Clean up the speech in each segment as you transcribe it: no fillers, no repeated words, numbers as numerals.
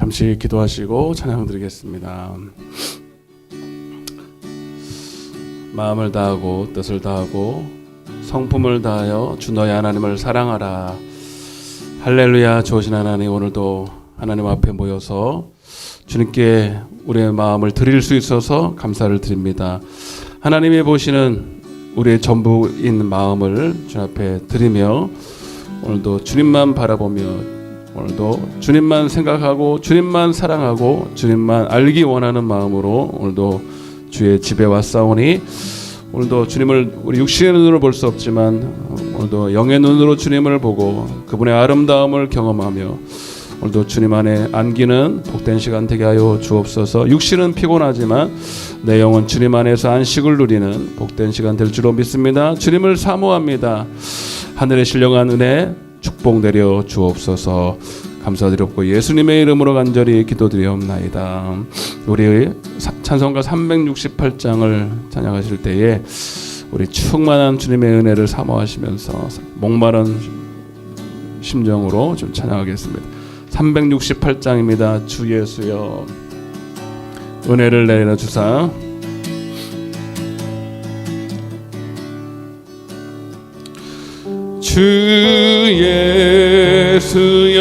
잠시 기도하시고 찬양 드리겠습니다. 마음을 다하고 뜻을 다하고 성품을 다하여 주 너의 하나님을 사랑하라. 할렐루야. 좋으신 하나님, 오늘도 하나님 앞에 모여서 주님께 우리의 마음을 드릴 수 있어서 감사를 드립니다. 하나님이 보시는 우리의 전부인 마음을 주 앞에 드리며 오늘도 주님만 바라보며 오늘도 주님만 생각하고 주님만 사랑하고 주님만 알기 원하는 마음으로 오늘도 주의 집에 왔사오니 오늘도 주님을 우리 육신의 눈으로 볼 수 없지만 오늘도 영의 눈으로 주님을 보고 그분의 아름다움을 경험하며 오늘도 주님 안에 안기는 복된 시간 되게 하여 주옵소서. 육신은 피곤하지만 내 영은 주님 안에서 안식을 누리는 복된 시간 될 줄로 믿습니다. 주님을 사모합니다. 하늘의 신령한 은혜 축복 내려 주옵소서. 감사드렸고 예수님의 이름으로 간절히 기도드리옵나이다. 우리 찬송가 368장을 찬양하실 때에 우리 충만한 주님의 은혜를 사모하시면서 목마른 심정으로 좀 찬양하겠습니다. 368장입니다. 주 예수여 은혜를 내려주사. 주 예수여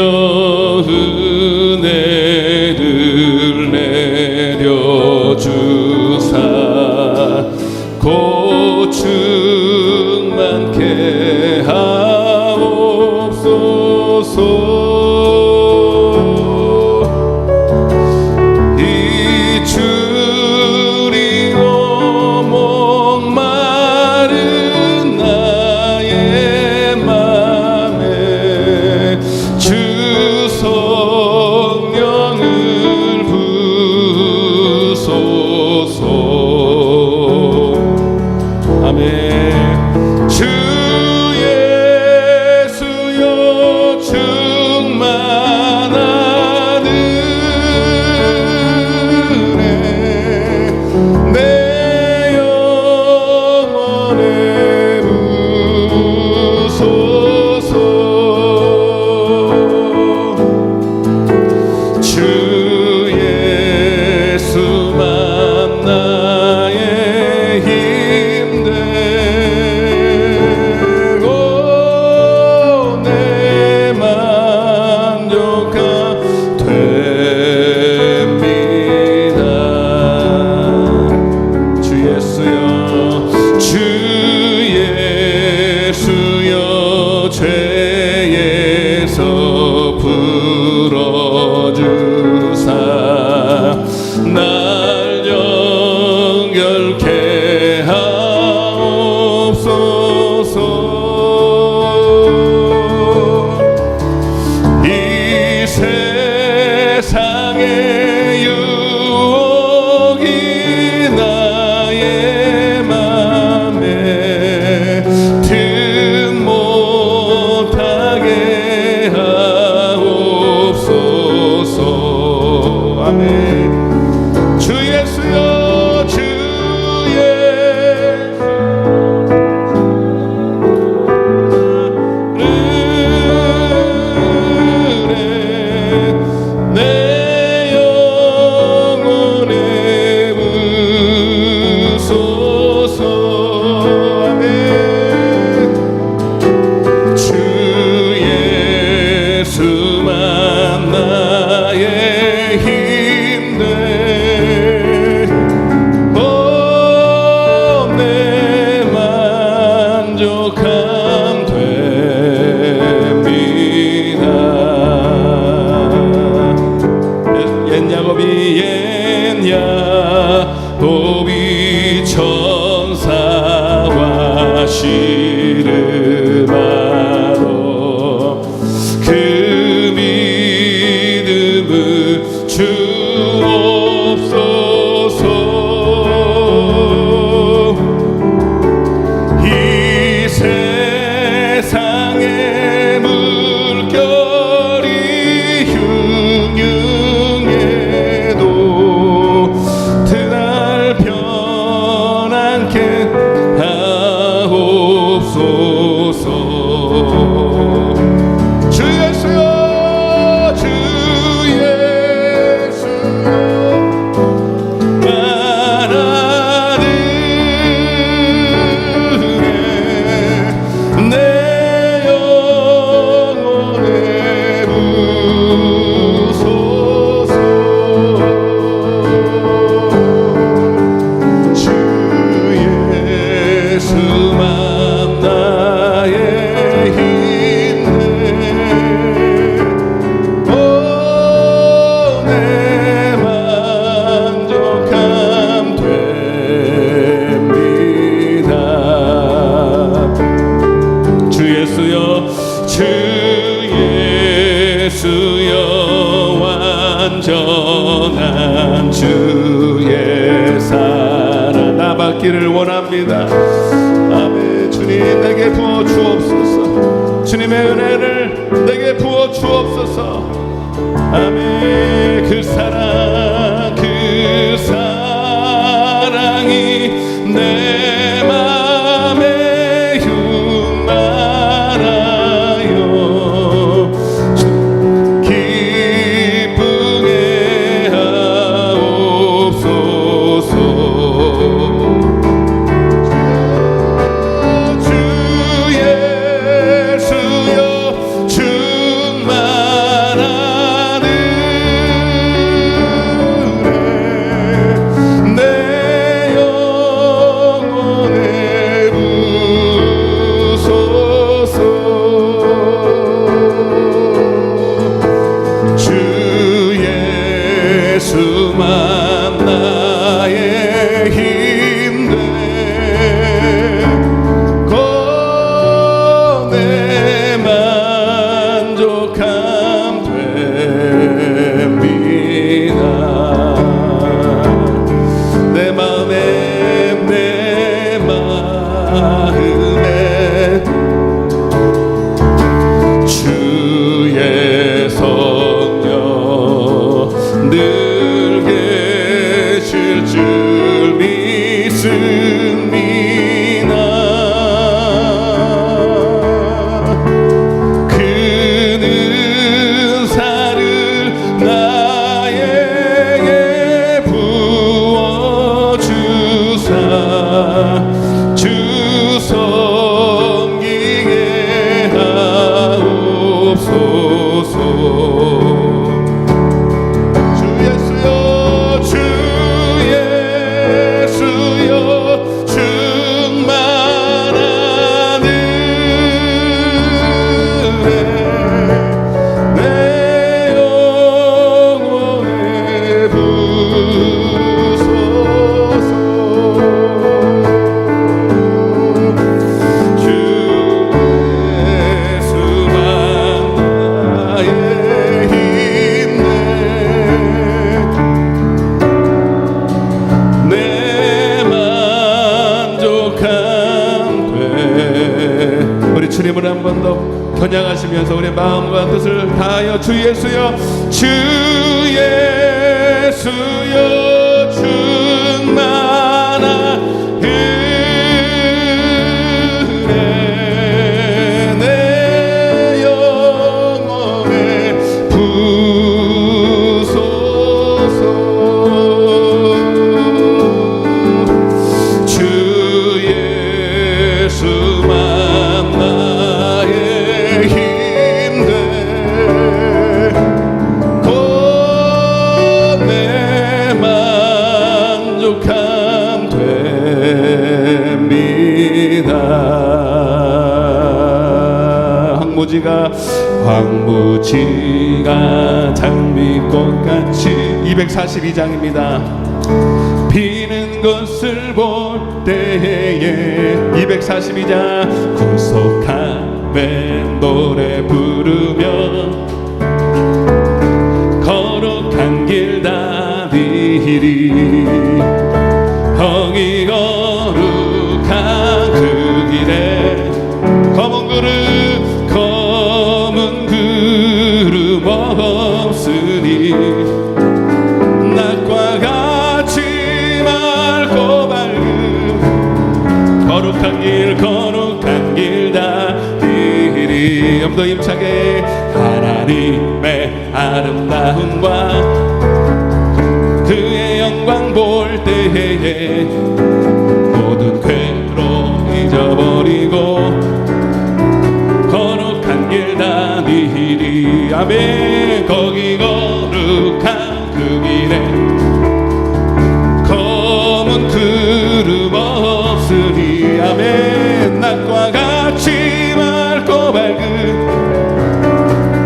은혜를 내려주사 곧 충만케 하옵소서. 시르마도 그 주여 완전한 주의 사랑 나 받기를 원합니다. 아멘. 주님 내게 부어 주옵소서. 주님의 은혜를 내게 부어 주옵소서. 아멘. 그 사랑이 내 맘에 충만하여 기쁘게 하옵소서. 주 예수여 충만한 은혜 내 영혼에 부소서. 주 예수만 나의 힘돼 내 만족함 됩니다. 내 마음에 주의 성령 늘 계실 줄 믿습니다. 그 은사를 나에게 부어주사 주 섬기게 하옵소서. 주 예수여 충만한 은혜 내 영혼에 부소서. 주 예수만 나의 힘내 내 만족함 돼. 우리 주님을 한 번 더 겨냥하시면서 우리 마음과 뜻을 다하여 주 예수여 충만한 은혜 내 영혼에 부소서. 주 예수만 나의 힘돼 내 만족함 됩니다. 황무지가 장미꽃같이 242장입니다. 피는 것을 볼 때에 242장 구속함에 노래 부르며 거룩한 길 다니리 형이 거룩한 그 길에 검은 구름 없으니 낮과 같이 맑고 밝은 거룩한 길 다니리. 좀 더 힘차게 하나님의 아름다움과 그의 영광 볼 때에 모든 괴로움 잊어버리고 거룩한 길 다니리. 아멘. 거기 거룩한 그 길에 검은 구름 없으리. 아멘. 낮과 같이 맑고 밝은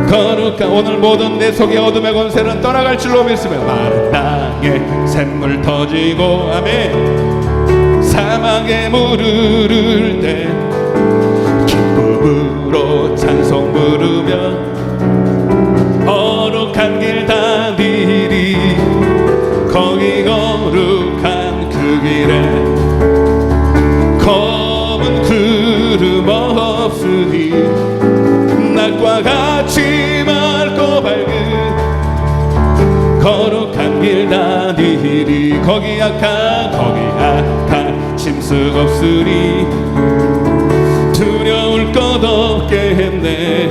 거룩한 오늘 모든 내 속의 어둠의 권세는 떠나갈 줄로 믿으며 마른 땅에 샘물 터지고 아멘 사막에 물을 흐를 때 기쁨으로 찬송 부르며 다니리 거기 약한 짐승 없으리 두려울 것 없겠네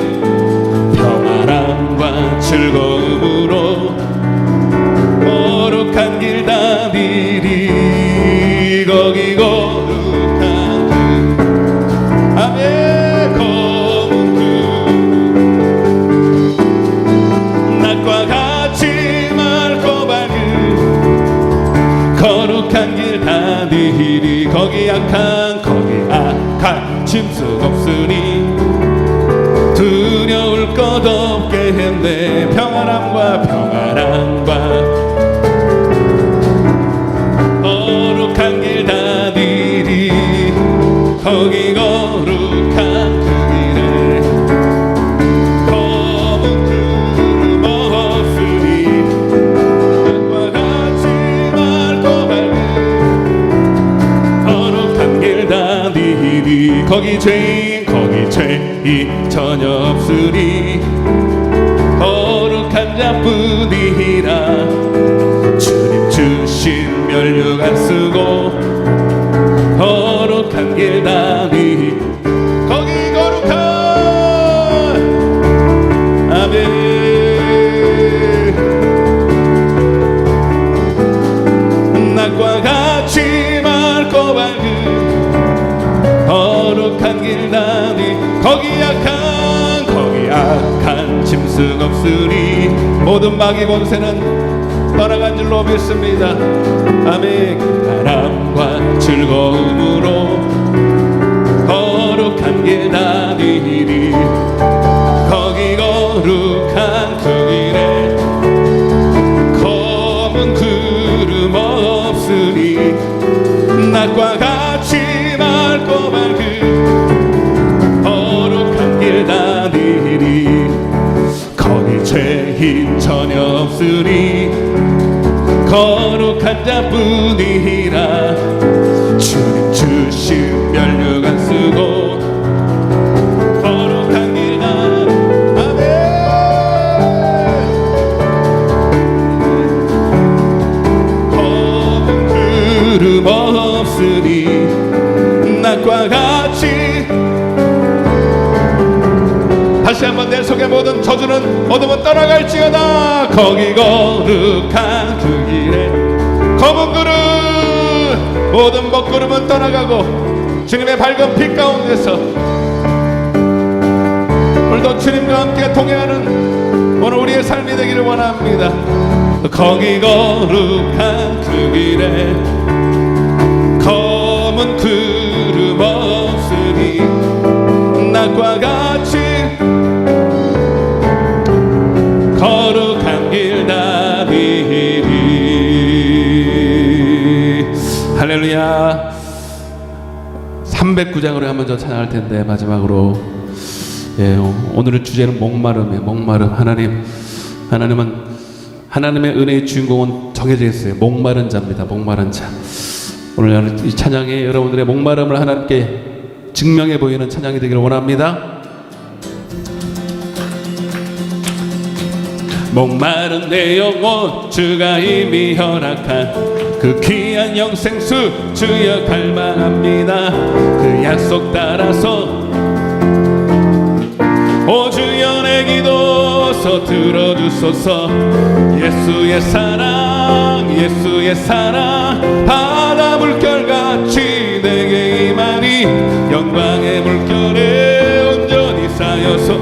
평안함과 즐거움으로 거룩한 길 다니리 거기 거룩한 길 아멘 검은 그 낮과 같이 맑고 밝은 거룩한 길 다니리 거기 약한 짐승 없으니 두려울 것 없겠네 평안함과 거룩한 길 다니리 거기 거룩한 그 길에 검은 구름 없으니 낮과 같이 맑고 밝은 거룩한 길 다니리 거기 죄인 전혀 없으리 거룩한 자뿐이라 주님 주신 면류관 쓰고 거룩한 길 다니 거기 거룩한 아멘 낮과 같이 맑고 밝은 거룩한 길 다니 거기 약한 짐승 없으리 모든 마귀 권세는 떠나간 줄로 믿습니다 아멘 바람과 즐거움으로 거룩한 길 다니리 거기 거룩한 그 길에 검은 구름 없으리 낮과 같이 맑고 밝은 거룩한 길 다니리 거기 죄인 전혀 없으리 거룩한 자뿐이라 주님 주신 면류관 쓰고 거룩한 길 다니 아멘 검은 구름 없으리 낮과 같이 다시 한번 내 속의 모든 저주는 어둠은 떠나갈지어다 거기 거룩한 그 길에 검은 구름 모든 먹구름은 떠나가고 주님의 밝은 빛 가운데서 오늘도 주님과 함께 동행하는 오늘 우리의 삶이 되기를 원합니다 거기 거룩한 그 길에 검은 구름 없으니 낮과 같이 거룩한 길 다니리 할렐루야 309장으로 한번 더 찬양할 텐데 마지막으로 오늘의 주제는 목마름이에요 목마름 하나님은 하나님의 은혜의 주인공은 정해져 있어요 목마른 자입니다 목마른 자 오늘 이 찬양이 여러분들의 목마름을 하나님께 증명해 보이는 찬양이 되기를 원합니다 목마른 내 영혼 주가 이미 허락한 그 귀한 영생수 주여 갈망합니다 그 약속 따라서 오 주여 내 기도서 들어주소서 예수의 사랑 바다 물결같이 내게 임하니 영광의 물결에 온전히 쌓여서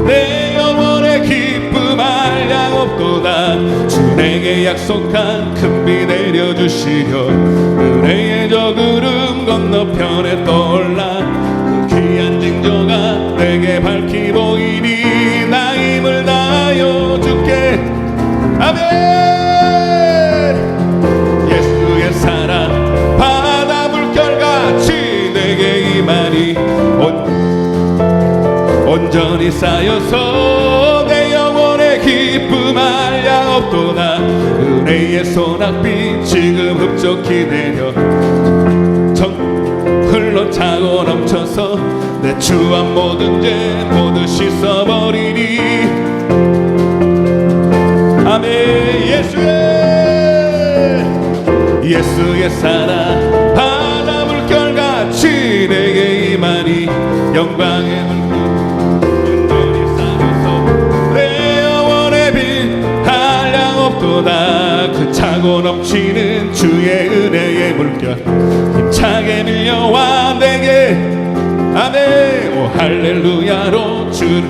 내 영혼의 기쁨 한량 없도다 주 내게 약속한 큰 비 내려주시려 은혜의 저 구름 건너편에 떠올라 그 귀한 징조가 내게 밝히 보이니 나 힘을 다하여 주께 아멘 예수의 사랑 바다 물결같이 내게 임하니 온전히 쌓여서 내 영혼의 기쁨 한량 없도다 은혜의 소낙비 지금 흡족히 내려 흘러차고 넘쳐서 내 추한 모든 죄 모두 씻어버리니 아멘 예수의 예수의 사랑 바다 물결같이 내게 임하니 영광의 물결 온전히 쌓여서 내 영혼의 빛 한량 없도다. 그 차고 넘치는 주의 은혜의 물결 힘차게 밀려와 내게 아멘. 오 할렐루야로 주를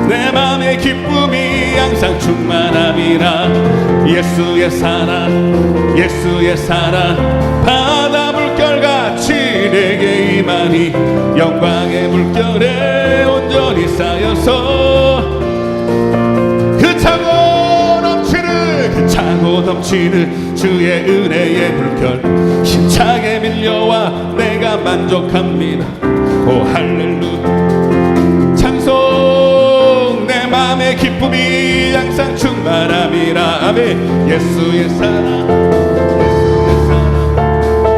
내 맘의 기쁨이 항상 충만함이라. 예수의 사랑 예수의 사랑 바다 물결같이 내게 임하니 영광의 물결에 온전히 쌓여서 그 차고 넘치는 주의 은혜의 물결 힘차게 밀려와 내가 만족합니다. 오 할렐루야 찬송 내 맘의 기쁨이 항상 충만함이라. 아멘. 예수의 사랑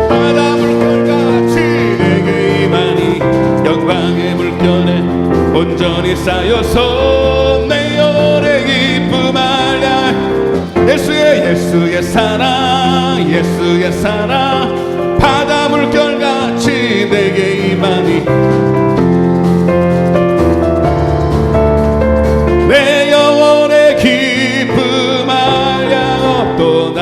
바다 물결같이 내게 임하니 영광의 물결에 온전히 쌓여서 내 영혼의 기쁨 알랴. 예수의 사랑 예수의 사랑 바다 물결같이 내게 임하니 내 영혼의 기쁨 알량 없도다.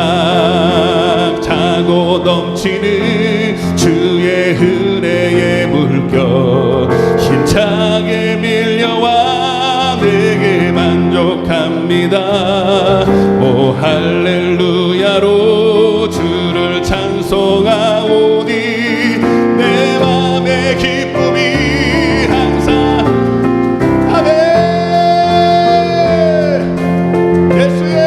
차고 넘치는 주의 은혜의 물결 힘차게 밀려와 내게 만족합니다. 오 할렐루야로 주를 찬송하오니 내 맘의 기쁨이 항상 아멘. 예수의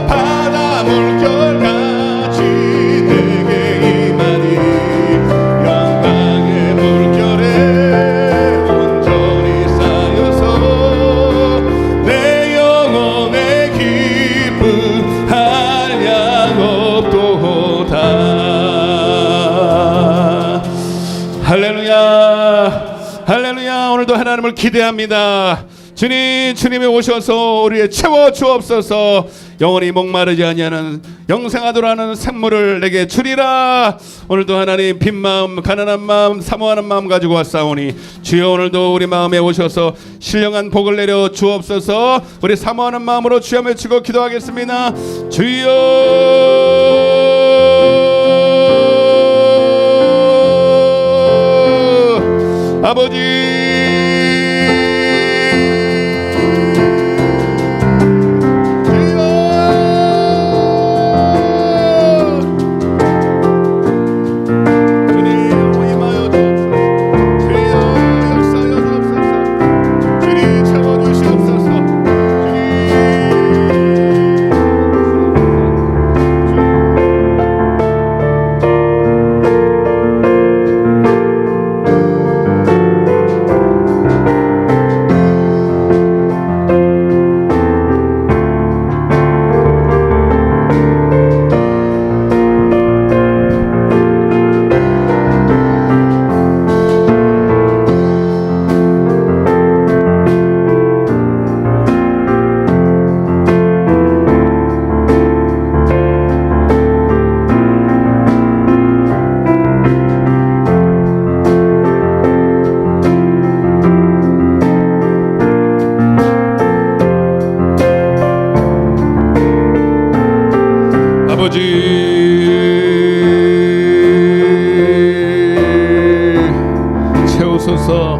바다 물결같이 내게 임하니 영광의 물결에 온전히 쌓여서 내 영혼의 기쁨 한량 없도다. 할렐루야 할렐루야. 오늘도 하나님을 기대합니다. 주님이 오셔서 우리의 채워 주옵소서. 영원히 목마르지 아니하는 영생하도록 하는 샘물을 내게 주리라. 오늘도 하나님 빈 마음 가난한 마음 사모하는 마음 가지고 왔사오니 주여 오늘도 우리 마음에 오셔서 신령한 복을 내려 주옵소서. 우리 사모하는 마음으로 주여 외치고 기도하겠습니다. 주여 아버지 채우소서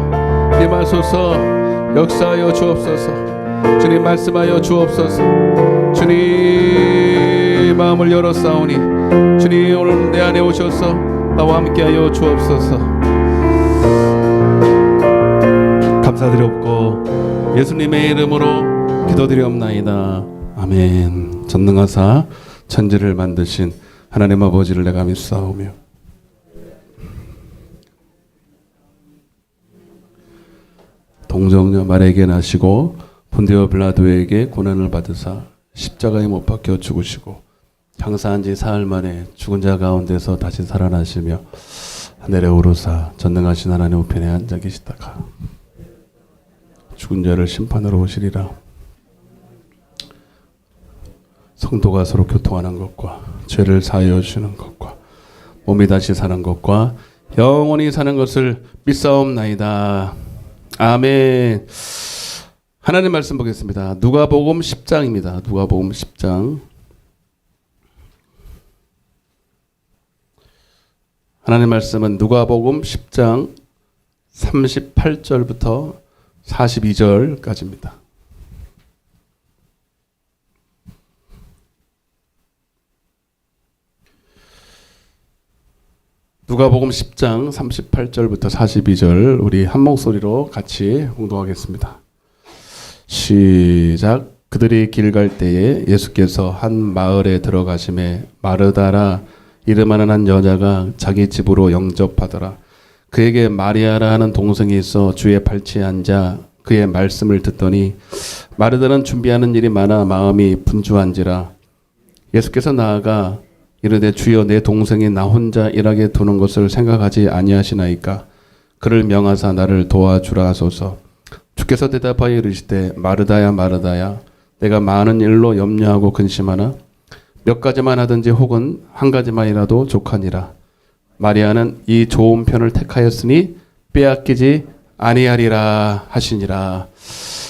임하소서 역사하여 주옵소서. 주님 말씀하여 주옵소서. 주님 마음을 열어싸우니 주님 오늘 내 안에 오셔서 나와 함께하여 주옵소서. 감사드렸고 예수님의 이름으로 기도드리옵나이다. 아멘. 전능하사 천지를 만드신 하나님 아버지를 내가 믿사오며 동정녀 마리아에게 나시고 본디오 빌라도에게 고난을 받으사 십자가에 못 박혀 죽으시고 장사한 지 사흘 만에 죽은 자 가운데서 다시 살아나시며 하늘에 오르사 전능하신 하나님 우편에 앉아 계시다가 죽은 자를 심판하러 오시리라. 성도가 서로 교통하는 것과 죄를 사하여 주시는 것과 몸이 다시 사는 것과 영원히 사는 것을 믿사옵나이다. 아멘. 하나님 말씀 보겠습니다. 누가복음 10장입니다. 누가복음 10장. 하나님 말씀은 누가복음 10장 38절부터 42절까지입니다. 누가복음 10장 38절부터 42절 우리 한 목소리로 같이 홍독하겠습니다. 시작. 그들이 길 갈 때에 예수께서 한 마을에 들어가심에 마르다라 이름하는 한 여자가 자기 집으로 영접하더라. 그에게 마리아라 하는 동생이 있어 주의 발치에 앉아 그의 말씀을 듣더니 마르다는 준비하는 일이 많아 마음이 분주한지라. 예수께서 나아가 이르되 주여 내 동생이 나 혼자 일하게 두는 것을 생각하지 아니하시나이까. 그를 명하사 나를 도와주라 하소서. 주께서 대답하여 이르시되 마르다야 마르다야 내가 많은 일로 염려하고 근심하나 몇 가지만 하든지 혹은 한 가지만이라도 족하니라. 마리아는 이 좋은 편을 택하였으니 빼앗기지 아니하리라 하시니라.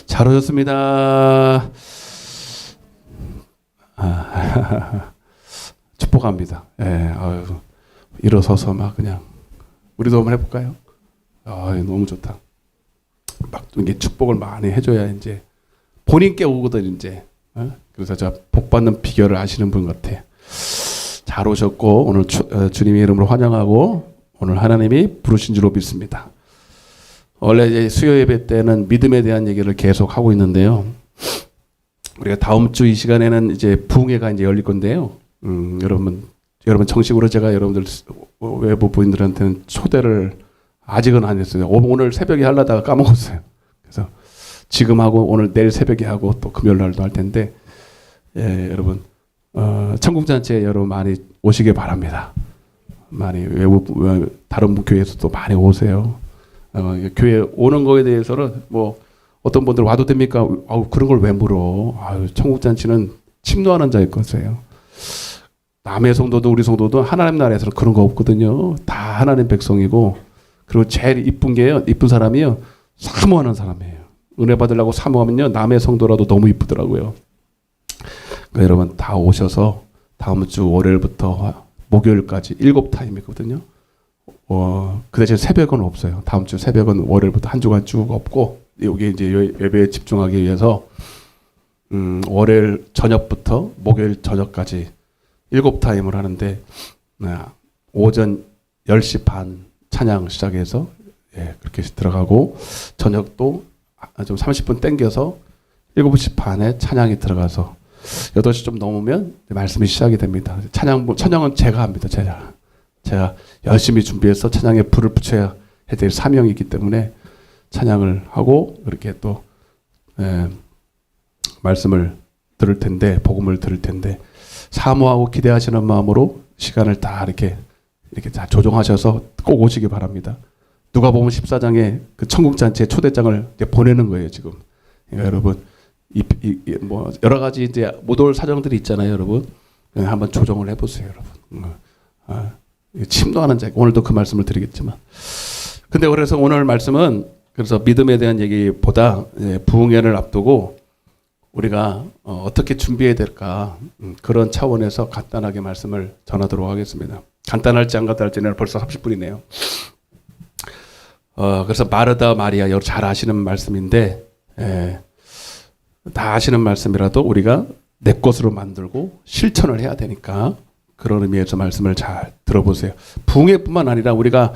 잘 오셨습니다. 축복합니다. 예, 일어서서 막 그냥 우리도 한번 해볼까요? 너무 좋다. 막 이게 축복을 많이 해줘야 이제 본인께 오거든 이제. 그래서 저 복 받는 비결을 아시는 분 같아. 잘 오셨고 오늘 주님의 이름으로 환영하고 오늘 하나님이 부르신 줄로 믿습니다. 원래 이제 수요 예배 때는 믿음에 대한 얘기를 계속 하고 있는데요. 우리가 다음 주 이 시간에는 이제 부흥회가 이제 열릴 건데요. 여러분 정식으로 제가 여러분들 외부 부인들한테는 초대를 아직은 안 했어요. 오늘 새벽에 하려다가 까먹었어요. 그래서 지금 하고 오늘 내일 새벽에 하고 또 금요일 날도 할 텐데, 예, 여러분 천국잔치에 여러분 많이 오시길 바랍니다. 많이 다른 교회에서도 많이 오세요. 교회 오는 거에 대해서는 뭐 어떤 분들 와도 됩니까? 그런 걸 왜 물어? 천국잔치는 침노하는 자의 것이에요. 남의 성도도 우리 성도도 하나님 나라에서는 그런 거 없거든요. 다 하나님 백성이고, 그리고 제일 이쁜 게요, 이쁜 사람이요, 사모하는 사람이에요. 은혜 받으려고 사모하면요, 남의 성도라도 너무 이쁘더라고요. 그러니까 여러분 다 오셔서 다음 주 월요일부터 목요일까지 7타임이거든요. 그 대신 새벽은 없어요. 다음 주 새벽은 월요일부터 한 주간 쭉 없고, 여기 이제 예배에 집중하기 위해서 월요일 저녁부터 목요일 저녁까지 7타임을 하는데, 오전 10시 반 찬양 시작해서, 예, 그렇게 들어가고, 저녁도 좀 30분 땡겨서 7시 반에 찬양이 들어가서 8시 좀 넘으면 말씀이 시작이 됩니다. 찬양은 제가 합니다. 제가 열심히 준비해서 찬양에 불을 붙여야 될 사명이 있기 때문에 찬양을 하고, 그렇게 또 말씀을 들을 텐데, 복음을 들을 텐데, 사모하고 기대하시는 마음으로 시간을 다 이렇게 다 조정하셔서 꼭 오시기 바랍니다. 누가복음 14장에 그 천국잔치의 초대장을 이제 보내는 거예요, 지금. 그러니까 여러분, 뭐 여러 가지 이제 못 올 사정들이 있잖아요, 여러분. 한번 조정을 해보세요, 여러분. 침노하는 자, 오늘도 그 말씀을 드리겠지만. 근데 그래서 오늘 말씀은 그래서 믿음에 대한 얘기보다 부흥회를 앞두고 우리가 어떻게 준비해야 될까, 그런 차원에서 간단하게 말씀을 전하도록 하겠습니다. 간단할지 안 간단할지 벌써 30분이네요. 그래서 마르다 마리아 여러분 잘 아시는 말씀인데, 다 아시는 말씀이라도 우리가 내 것으로 만들고 실천을 해야 되니까 그런 의미에서 말씀을 잘 들어보세요. 부흥회뿐만 아니라 우리가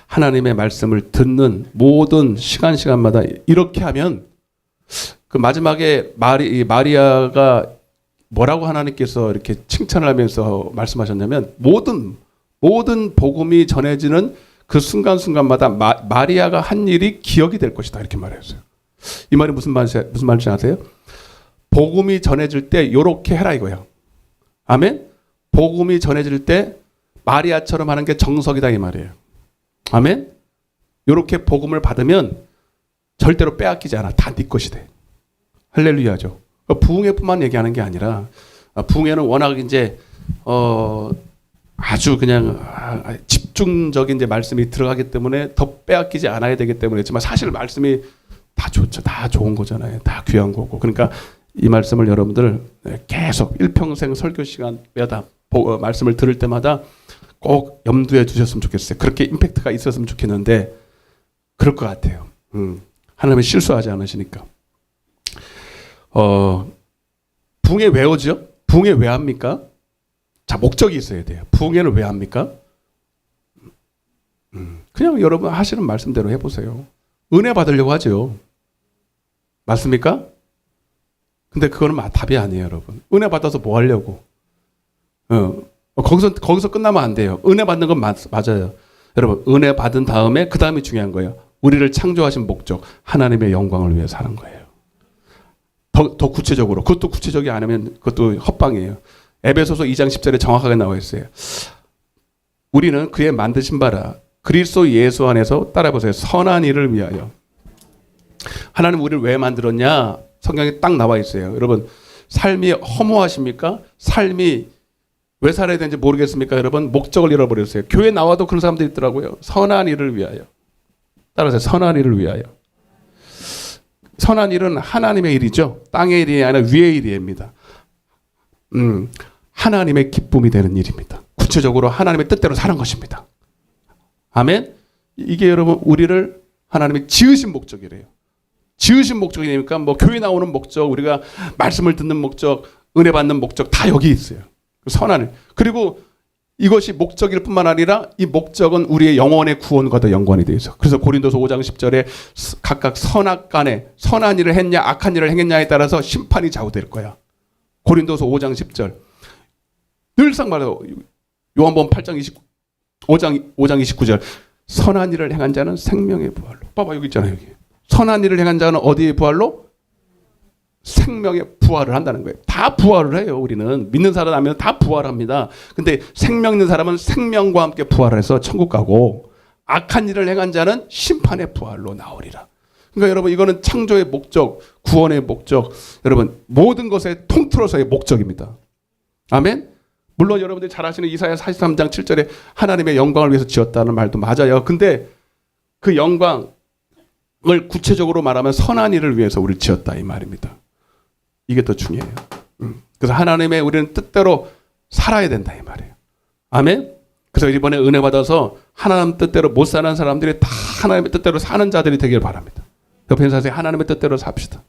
하나님의 말씀을 듣는 모든 시간마다 이렇게 하면, 그 마지막에 마리아가 뭐라고 하나님께서 이렇게 칭찬을 하면서 말씀하셨냐면, 모든 복음이 전해지는 그 순간순간마다 마리아가 한 일이 기억이 될 것이다, 이렇게 말했어요. 이 말이 무슨 말인지 아세요? 복음이 전해질 때 요렇게 해라 이거예요. 아멘? 복음이 전해질 때 마리아처럼 하는 게 정석이다 이 말이에요. 아멘? 요렇게 복음을 받으면 절대로 빼앗기지 않아. 다 네 것이 돼. 할렐루야죠. 부흥회뿐만 얘기하는 게 아니라 부흥회는 워낙 이제 아주 그냥 집중적인 이제 말씀이 들어가기 때문에 더 빼앗기지 않아야 되기 때문에 했지만 사실 말씀이 다 좋죠. 다 좋은 거잖아요. 다 귀한 거고. 그러니까 이 말씀을 여러분들 계속 일평생 설교 시간마다 말씀을 들을 때마다 꼭 염두에 두셨으면 좋겠어요. 그렇게 임팩트가 있었으면 좋겠는데 그럴 것 같아요. 하나님은 실수하지 않으시니까. 부흥회 왜 오죠? 부흥회 왜 합니까? 자, 목적이 있어야 돼요. 부흥회를 왜 합니까? 그냥 여러분 하시는 말씀대로 해보세요. 은혜 받으려고 하죠. 맞습니까? 근데 그거는 답이 아니에요, 여러분. 은혜 받아서 뭐 하려고? 거기서 끝나면 안 돼요. 은혜 받는 건 맞아요. 여러분, 은혜 받은 다음에 그 다음이 중요한 거예요. 우리를 창조하신 목적, 하나님의 영광을 위해 사는 거예요. 더 구체적으로, 그것도 구체적이 아니면 그것도 헛방이에요. 에베소서 2장 10절에 정확하게 나와 있어요. 우리는 그의 만드신 바라 그리스도 예수 안에서 따라해보세요. 선한 일을 위하여. 하나님 우리를 왜 만들었냐? 성경에 딱 나와 있어요. 여러분, 삶이 허무하십니까? 삶이 왜 살아야 되는지 모르겠습니까? 여러분, 목적을 잃어버렸어요. 교회 나와도 그런 사람들이 있더라고요. 선한 일을 위하여. 따라서 선한 일을 위하여. 선한 일은 하나님의 일이죠. 땅의 일이 아니라 위의 일입니다. 하나님의 기쁨이 되는 일입니다. 구체적으로 하나님의 뜻대로 사는 것입니다. 아멘? 이게 여러분 우리를 하나님이 지으신 목적이래요. 지으신 목적이니까 뭐 교회 나오는 목적, 우리가 말씀을 듣는 목적, 은혜 받는 목적 다 여기 있어요. 선한 일. 그리고 이것이 목적일 뿐만 아니라 이 목적은 우리의 영혼의 구원과 더 연관이 되어 있어. 그래서 고린도서 5장 10절에 각각 선악간에 선한 일을 했냐 악한 일을 행했냐에 따라서 심판이 좌우될 거야. 고린도서 5장 10절. 늘상 말해요. 요한복음 5장 29절. 선한 일을 행한 자는 생명의 부활로. 봐봐 여기 있잖아요. 여기. 선한 일을 행한 자는 어디의 부활로? 생명의 부활을 한다는 거예요. 다 부활을 해요. 우리는 믿는 사람 하면 다 부활합니다. 근데 생명 있는 사람은 생명과 함께 부활을 해서 천국 가고 악한 일을 행한 자는 심판의 부활로 나오리라. 그러니까 여러분 이거는 창조의 목적, 구원의 목적, 여러분 모든 것의 통틀어서의 목적입니다. 아멘? 물론 여러분들이 잘 아시는 이사야 43장 7절에 하나님의 영광을 위해서 지었다는 말도 맞아요. 근데 그 영광을 구체적으로 말하면 선한 일을 위해서 우리를 지었다 이 말입니다. 이게 더 중요해요. 그래서 하나님의 우리는 뜻대로 살아야 된다 이 말이에요. 아멘? 그래서 이번에 은혜 받아서 하나님 뜻대로 못 사는 사람들이 다 하나님의 뜻대로 사는 자들이 되길 바랍니다. 옆에 있는 사람이 하나님의 뜻대로 삽시다.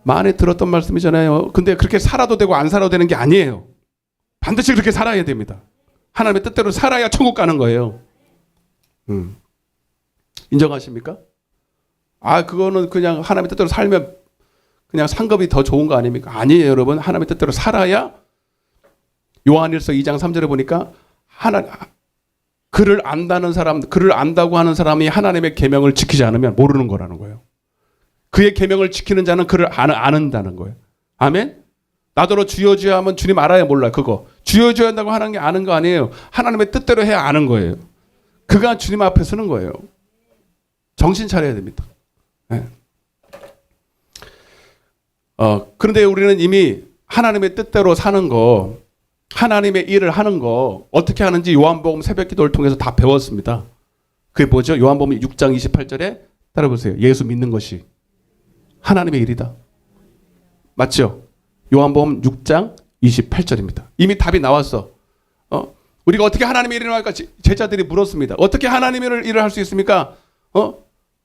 많이 들었던 말씀이잖아요. 근데 그렇게 살아도 되고 안 살아도 되는 게 아니에요. 반드시 그렇게 살아야 됩니다. 하나님의 뜻대로 살아야 천국 가는 거예요. 인정하십니까? 그거는 그냥 하나님의 뜻대로 살면 그냥 상급이 더 좋은 거 아닙니까? 아니에요, 여러분. 하나님의 뜻대로 살아야 요한일서 2장 3절에 보니까 그를 안다는 사람, 그를 안다고 하는 사람이 하나님의 계명을 지키지 않으면 모르는 거라는 거예요. 그의 계명을 지키는 자는 그를 아는다는 거예요. 아멘? 나더러 주여 주여 하면 주님 알아야 몰라 그거. 주여 주여 한다고 하는 게 아는 거 아니에요. 하나님의 뜻대로 해야 아는 거예요. 그가 주님 앞에 서는 거예요. 정신 차려야 됩니다. 네. 그런데 우리는 이미 하나님의 뜻대로 사는 거, 하나님의 일을 하는 거 어떻게 하는지 요한복음 새벽기도를 통해서 다 배웠습니다. 그게 뭐죠? 요한복음 6장 28절에 따라보세요. 예수 믿는 것이 하나님의 일이다. 맞죠? 요한복음 6장 28절입니다. 이미 답이 나왔어. 우리가 어떻게 하나님의 일을 할까? 제자들이 물었습니다. 어떻게 하나님의 일을 할 수 있습니까?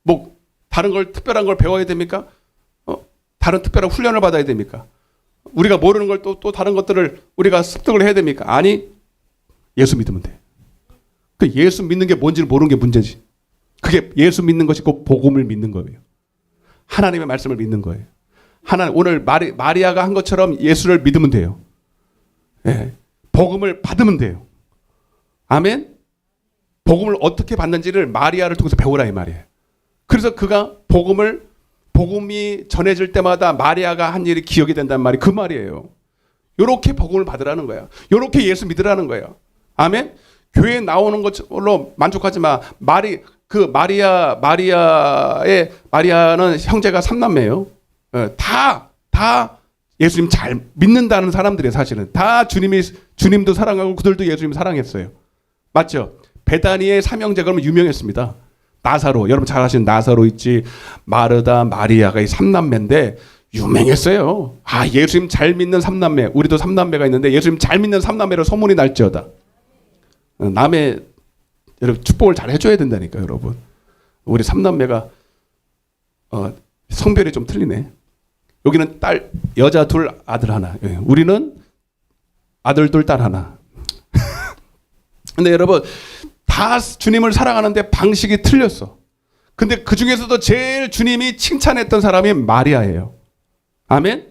뭐 다른 걸 특별한 걸 배워야 됩니까? 다른 특별한 훈련을 받아야 됩니까? 우리가 모르는 걸 또 다른 것들을 우리가 습득을 해야 됩니까? 아니, 예수 믿으면 돼. 그 예수 믿는 게 뭔지를 모르는 게 문제지. 그게 예수 믿는 것이 곧 복음을 믿는 거예요. 하나님의 말씀을 믿는 거예요. 오늘 마리아가 한 것처럼 예수를 믿으면 돼요. 예, 복음을 받으면 돼요. 아멘? 복음을 어떻게 받는지를 마리아를 통해서 배우라 이 말이에요. 그래서 그가 복음이 전해질 때마다 마리아가 한 일이 기억이 된다는 말이 그 말이에요. 요렇게 복음을 받으라는 거야. 요렇게 예수 믿으라는 거예요. 아멘? 교회에 나오는 것으로 만족하지 마. 마리아는 형제가 3남매예요. 다 예수님 잘 믿는다는 사람들이에요. 사실은 다 주님도 사랑하고 그들도 예수님 사랑했어요. 맞죠? 베다니의 삼형제 그러면 유명했습니다. 나사로, 여러분 잘 아시는 나사로 있지, 마르다, 마리아가 이 삼남매인데 유명했어요. 아, 예수님 잘 믿는 삼남매. 우리도 삼남매가 있는데 예수님 잘 믿는 삼남매로 소문이 날지어다. 남의 여러분 축복을 잘 해줘야 된다니까 여러분. 우리 삼남매가 성별이 좀 틀리네. 여기는 여자 둘, 아들 하나. 우리는 아들 둘, 딸 하나. 근데 여러분 다 주님을 사랑하는데 방식이 틀렸어. 근데 그 중에서도 제일 주님이 칭찬했던 사람이 마리아예요. 아멘.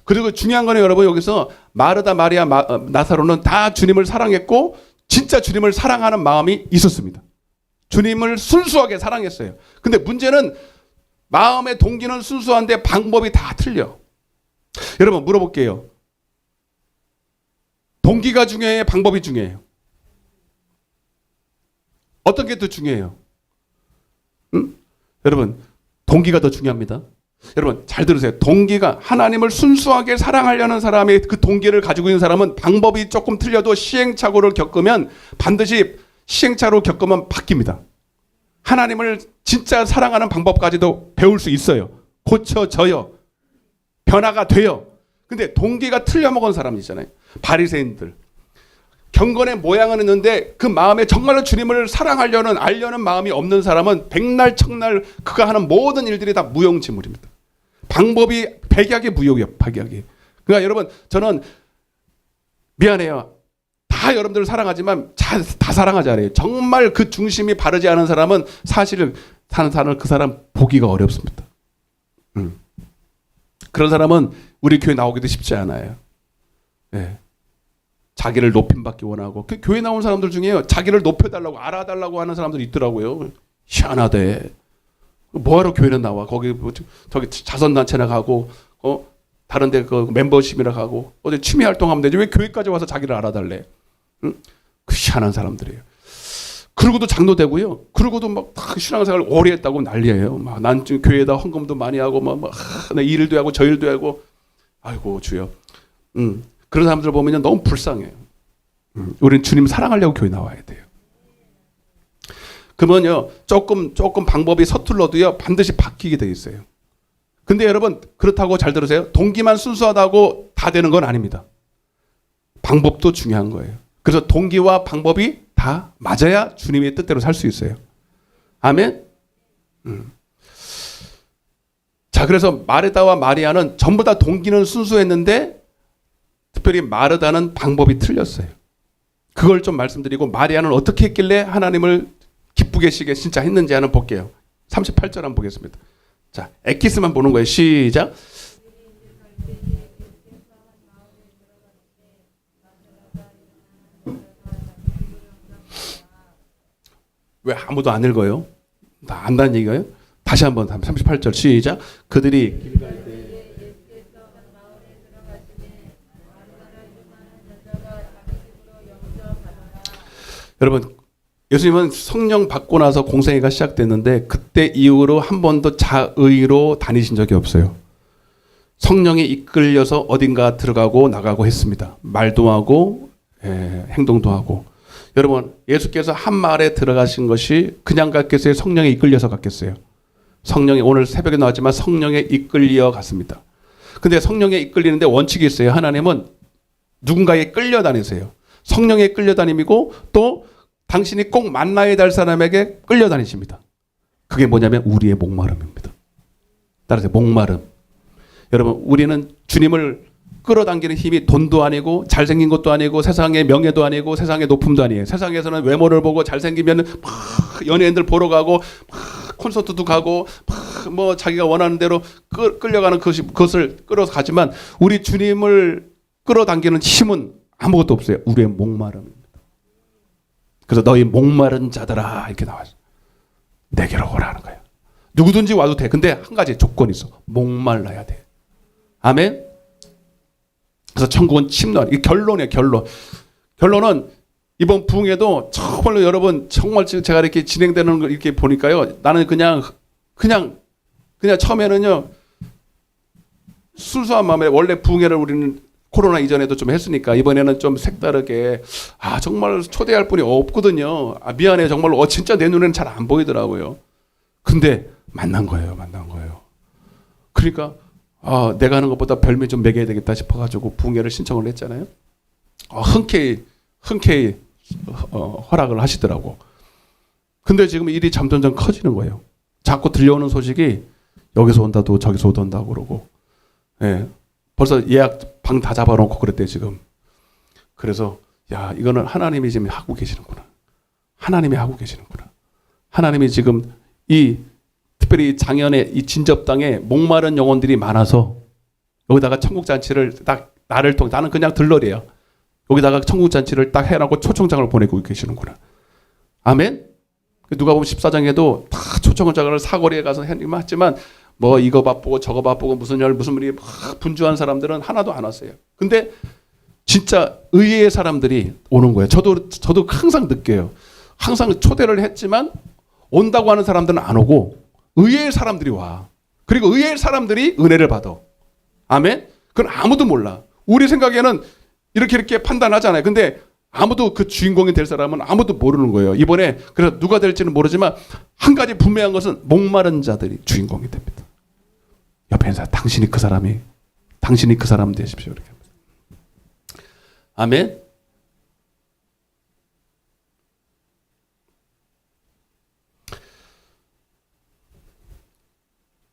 그리고 중요한 거는 여러분 여기서 마르다, 마리아, 나사로는 다 주님을 사랑했고 진짜 주님을 사랑하는 마음이 있었습니다. 주님을 순수하게 사랑했어요. 근데 문제는 마음의 동기는 순수한데 방법이 다 틀려. 여러분 물어볼게요. 동기가 중요해요? 방법이 중요해요? 어떤 게 더 중요해요? 여러분 동기가 더 중요합니다. 여러분 잘 들으세요. 동기가 하나님을 순수하게 사랑하려는 사람의 그 동기를 가지고 있는 사람은 방법이 조금 틀려도 시행착오를 겪으면 반드시 시행착오를 겪으면 바뀝니다. 하나님을 진짜 사랑하는 방법까지도 배울 수 있어요. 고쳐져요. 변화가 돼요. 근데 동기가 틀려먹은 사람 있잖아요. 바리새인들. 경건의 모양은 있는데 그 마음에 정말로 주님을 사랑하려는 알려는 마음이 없는 사람은 백날 청날 그가 하는 모든 일들이 다 무용지물입니다. 방법이 백약이 무용이에요. 백약이. 그러니까 여러분 저는 미안해요. 다 여러분들을 사랑하지만 다 사랑하지 않아요. 정말 그 중심이 바르지 않은 사람은 사실은 사는 사람을 그 사람 보기가 어렵습니다. 그런 사람은 우리 교회 나오기도 쉽지 않아요. 네. 자기를 높임받기 원하고 그 교회 나온 사람들 중에 자기를 높여달라고 알아달라고 하는 사람들이 있더라고요. 희한하대. 뭐하러 교회는 나와? 거기 저기 자선단체나 가고 다른 데 그 멤버십이나 가고 어디 취미 활동하면 되지 왜 교회까지 와서 자기를 알아달래? 응? 그 희한한 사람들이에요. 그러고도 장로되고요. 그러고도 막 신앙생활을 오래 했다고 난리예요. 막 난 지금 교회에다 헌금도 많이 하고 내 일도 하고 저 일도 하고 아이고 주여. 그런 사람들 보면 너무 불쌍해요. 우리는 주님 사랑하려고 교회 나와야 돼요. 그러면요 조금 방법이 서툴러도요 반드시 바뀌게 돼 있어요. 근데 여러분 그렇다고 잘 들으세요. 동기만 순수하다고 다 되는 건 아닙니다. 방법도 중요한 거예요. 그래서 동기와 방법이 다 맞아야 주님의 뜻대로 살 수 있어요. 아멘. 자 그래서 마르다와 마리아는 전부 다 동기는 순수했는데 특별히 마르다는 방법이 틀렸어요. 그걸 좀 말씀드리고 마리아는 어떻게 했길래 하나님을 기쁘게 시게 진짜 했는지 한번 볼게요. 38절 한번 보겠습니다. 자, 엑기스만 보는 거예요. 시작. 왜 아무도 안 읽어요? 다 안다는 얘기가요? 다시 한번 38절 시작. 그들이 여러분 예수님은 성령 받고 나서 공생애가 시작됐는데 그때 이후로 한 번도 자의로 다니신 적이 없어요. 성령이 이끌려서 어딘가 들어가고 나가고 했습니다. 말도 하고 행동도 하고. 여러분 예수께서 한 마을에 들어가신 것이 그냥 갔겠어요? 성령에 이끌려서 갔겠어요? 성령이 오늘 새벽에 나왔지만 성령에 이끌려 갔습니다. 근데 성령에 이끌리는데 원칙이 있어요. 하나님은 누군가에 끌려다니세요. 성령에 끌려다님이고 또 당신이 꼭 만나야 될 사람에게 끌려다니십니다. 그게 뭐냐면 우리의 목마름입니다. 따라서 목마름. 여러분 우리는 주님을 끌어당기는 힘이 돈도 아니고 잘생긴 것도 아니고 세상의 명예도 아니고 세상의 높음도 아니에요. 세상에서는 외모를 보고 잘생기면 막 연예인들 보러 가고 막 콘서트도 가고 막 뭐 자기가 원하는 대로 끌려가는 그것을 끌어가지만 우리 주님을 끌어당기는 힘은 아무것도 없어요. 우리의 목마름입니다. 그래서 너희 목마른 자들아 이렇게 나와서 내게로 오라는 거예요. 누구든지 와도 돼. 근데 한 가지 조건이 있어. 목말라야 돼. 아멘. 그래서 천국은 침노하니. 이 결론이에요. 결론은 이번 부흥회도 정말로 여러분 정말 제가 이렇게 진행되는 걸 이렇게 보니까요. 나는 그냥 처음에는요 순수한 마음에 원래 부흥회를 우리는 코로나 이전에도 좀 했으니까 이번에는 좀 색다르게 정말 초대할 분이 없거든요. 미안해요. 정말로 진짜 내 눈에는 잘 안 보이더라고요. 근데 만난 거예요. 그러니까 내가 하는 것보다 별미 좀 매겨야 되겠다 싶어가지고 부흥회를 신청을 했잖아요. 흔쾌히 허락을 하시더라고. 근데 지금 일이 점점점 커지는 거예요. 자꾸 들려오는 소식이 여기서 온다도 저기서 오던다고 그러고, 예, 벌써 예약 방 다 잡아놓고 그랬대 지금. 그래서 이거는 하나님이 지금 하고 계시는구나. 하나님이 지금 특별히 장현의 이 진접당에 목마른 영혼들이 많아서 여기다가 천국잔치를 딱 나를 통해, 나는 그냥 들러리야. 여기다가 천국잔치를 딱 해놓고 초청장을 보내고 계시는구나. 아멘? 누가 보면 14장에도 다 초청장을 사거리에 가서 했지만 뭐 이거 바쁘고 저거 바쁘고 무슨 일이 막 분주한 사람들은 하나도 안 왔어요. 근데 진짜 의외의 사람들이 오는 거예요. 저도 항상 느껴요. 항상 초대를 했지만 온다고 하는 사람들은 안 오고 의외의 사람들이 와. 그리고 의외의 사람들이 은혜를 받아. 아멘? 그건 아무도 몰라. 우리 생각에는 이렇게 판단하잖아요. 근데 아무도 그 주인공이 될 사람은 아무도 모르는 거예요. 이번에 그래서 누가 될지는 모르지만 한 가지 분명한 것은 목마른 자들이 주인공이 됩니다. 옆에 있는 사람, 당신이 그 사람 되십시오. 이렇게 합니다. 아멘.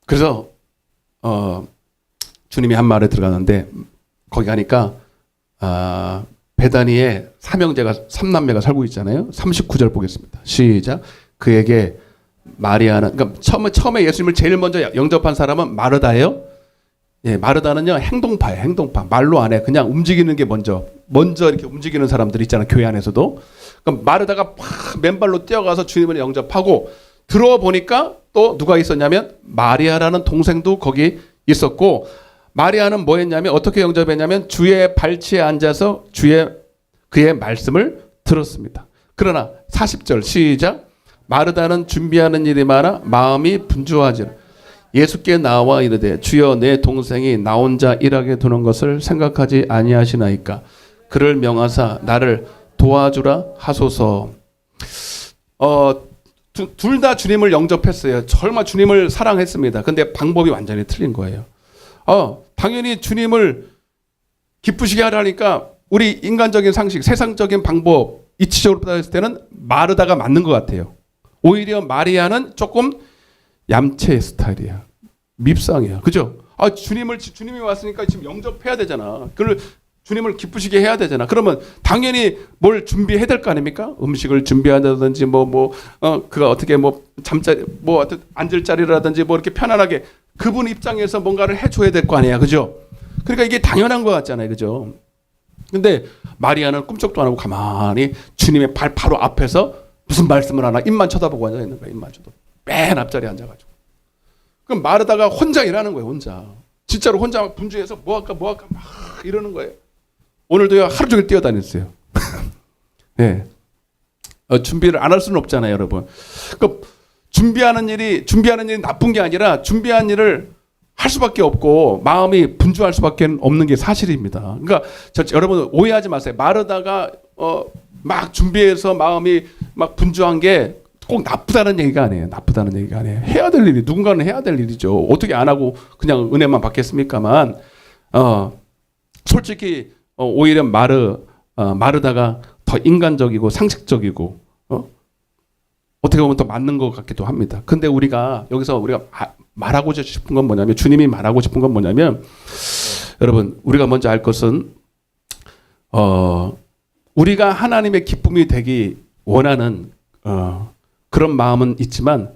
그래서 주님이 한 말에 들어가는데 거기 가니까 베다니에 삼남매가 살고 있잖아요. 39절 보겠습니다. 시작. 그에게 마리아는, 그러니까 처음에 예수님을 제일 먼저 영접한 사람은 마르다예요. 예, 마르다는요 행동파예요. 행동파. 말로 안 해. 그냥 움직이는 게 먼저 이렇게 움직이는 사람들 있잖아요. 교회 안에서도. 그러니까 마르다가 막 맨발로 뛰어가서 주님을 영접하고 들어와 보니까 또 누가 있었냐면 마리아라는 동생도 거기 있었고, 마리아는 뭐 했냐면 어떻게 영접했냐면 주의 발치에 앉아서 그의 말씀을 들었습니다. 그러나 40절 시작. 마르다는 준비하는 일이 많아 마음이 분주하지라. 예수께 나와 이르되 주여 내 동생이 나 혼자 일하게 두는 것을 생각하지 아니하시나이까. 그를 명하사 나를 도와주라 하소서. 둘 다 주님을 영접했어요. 정말 주님을 사랑했습니다. 근데 방법이 완전히 틀린 거예요. 당연히 주님을 기쁘시게 하라니까 우리 인간적인 상식, 세상적인 방법, 이치적으로 따졌을 때는 마르다가 맞는 것 같아요. 오히려 마리아는 조금 얌체 스타일이야. 밉상이야. 그죠? 주님이 왔으니까 지금 영접해야 되잖아. 그걸 주님을 기쁘시게 해야 되잖아. 그러면 당연히 뭘 준비해야 될 거 아닙니까? 음식을 준비한다든지 그가 어떻게 잠자리 앉을 자리라든지 이렇게 편안하게 그분 입장에서 뭔가를 해줘야 될 거 아니야. 그죠? 그러니까 이게 당연한 것 같잖아요. 그죠? 근데 마리아는 꿈쩍도 안 하고 가만히 주님의 발 바로 앞에서 무슨 말씀을 하나 입만 쳐다보고 앉아 있는 거야. 입만 쳐다보고. 맨 앞자리에 앉아가지고. 그럼 마르다가 혼자 일하는 거예요. 혼자. 진짜로 혼자 분주해서 뭐 할까 막 이러는 거예요. 오늘도요 하루 종일 뛰어다녔어요. 네. 준비를 안 할 수는 없잖아요, 여러분. 그러니까 준비하는 일이 나쁜 게 아니라 준비한 일을 할 수밖에 없고 마음이 분주할 수밖에 없는 게 사실입니다. 그러니까 여러분 오해하지 마세요. 마르다가 막 준비해서 마음이 막 분주한 게 꼭 나쁘다는 얘기가 아니에요. 해야 될 일이 누군가는 해야 될 일이죠. 어떻게 안 하고 그냥 은혜만 받겠습니까만 솔직히 오히려 마르다가 더 인간적이고 상식적이고 어떻게 보면 더 맞는 것 같기도 합니다. 근데 여기서 우리가 말하고 싶은 건 뭐냐면, 주님이 말하고 싶은 건 뭐냐면, 여러분 우리가 먼저 알 것은 우리가 하나님의 기쁨이 되기 원하는 그런 마음은 있지만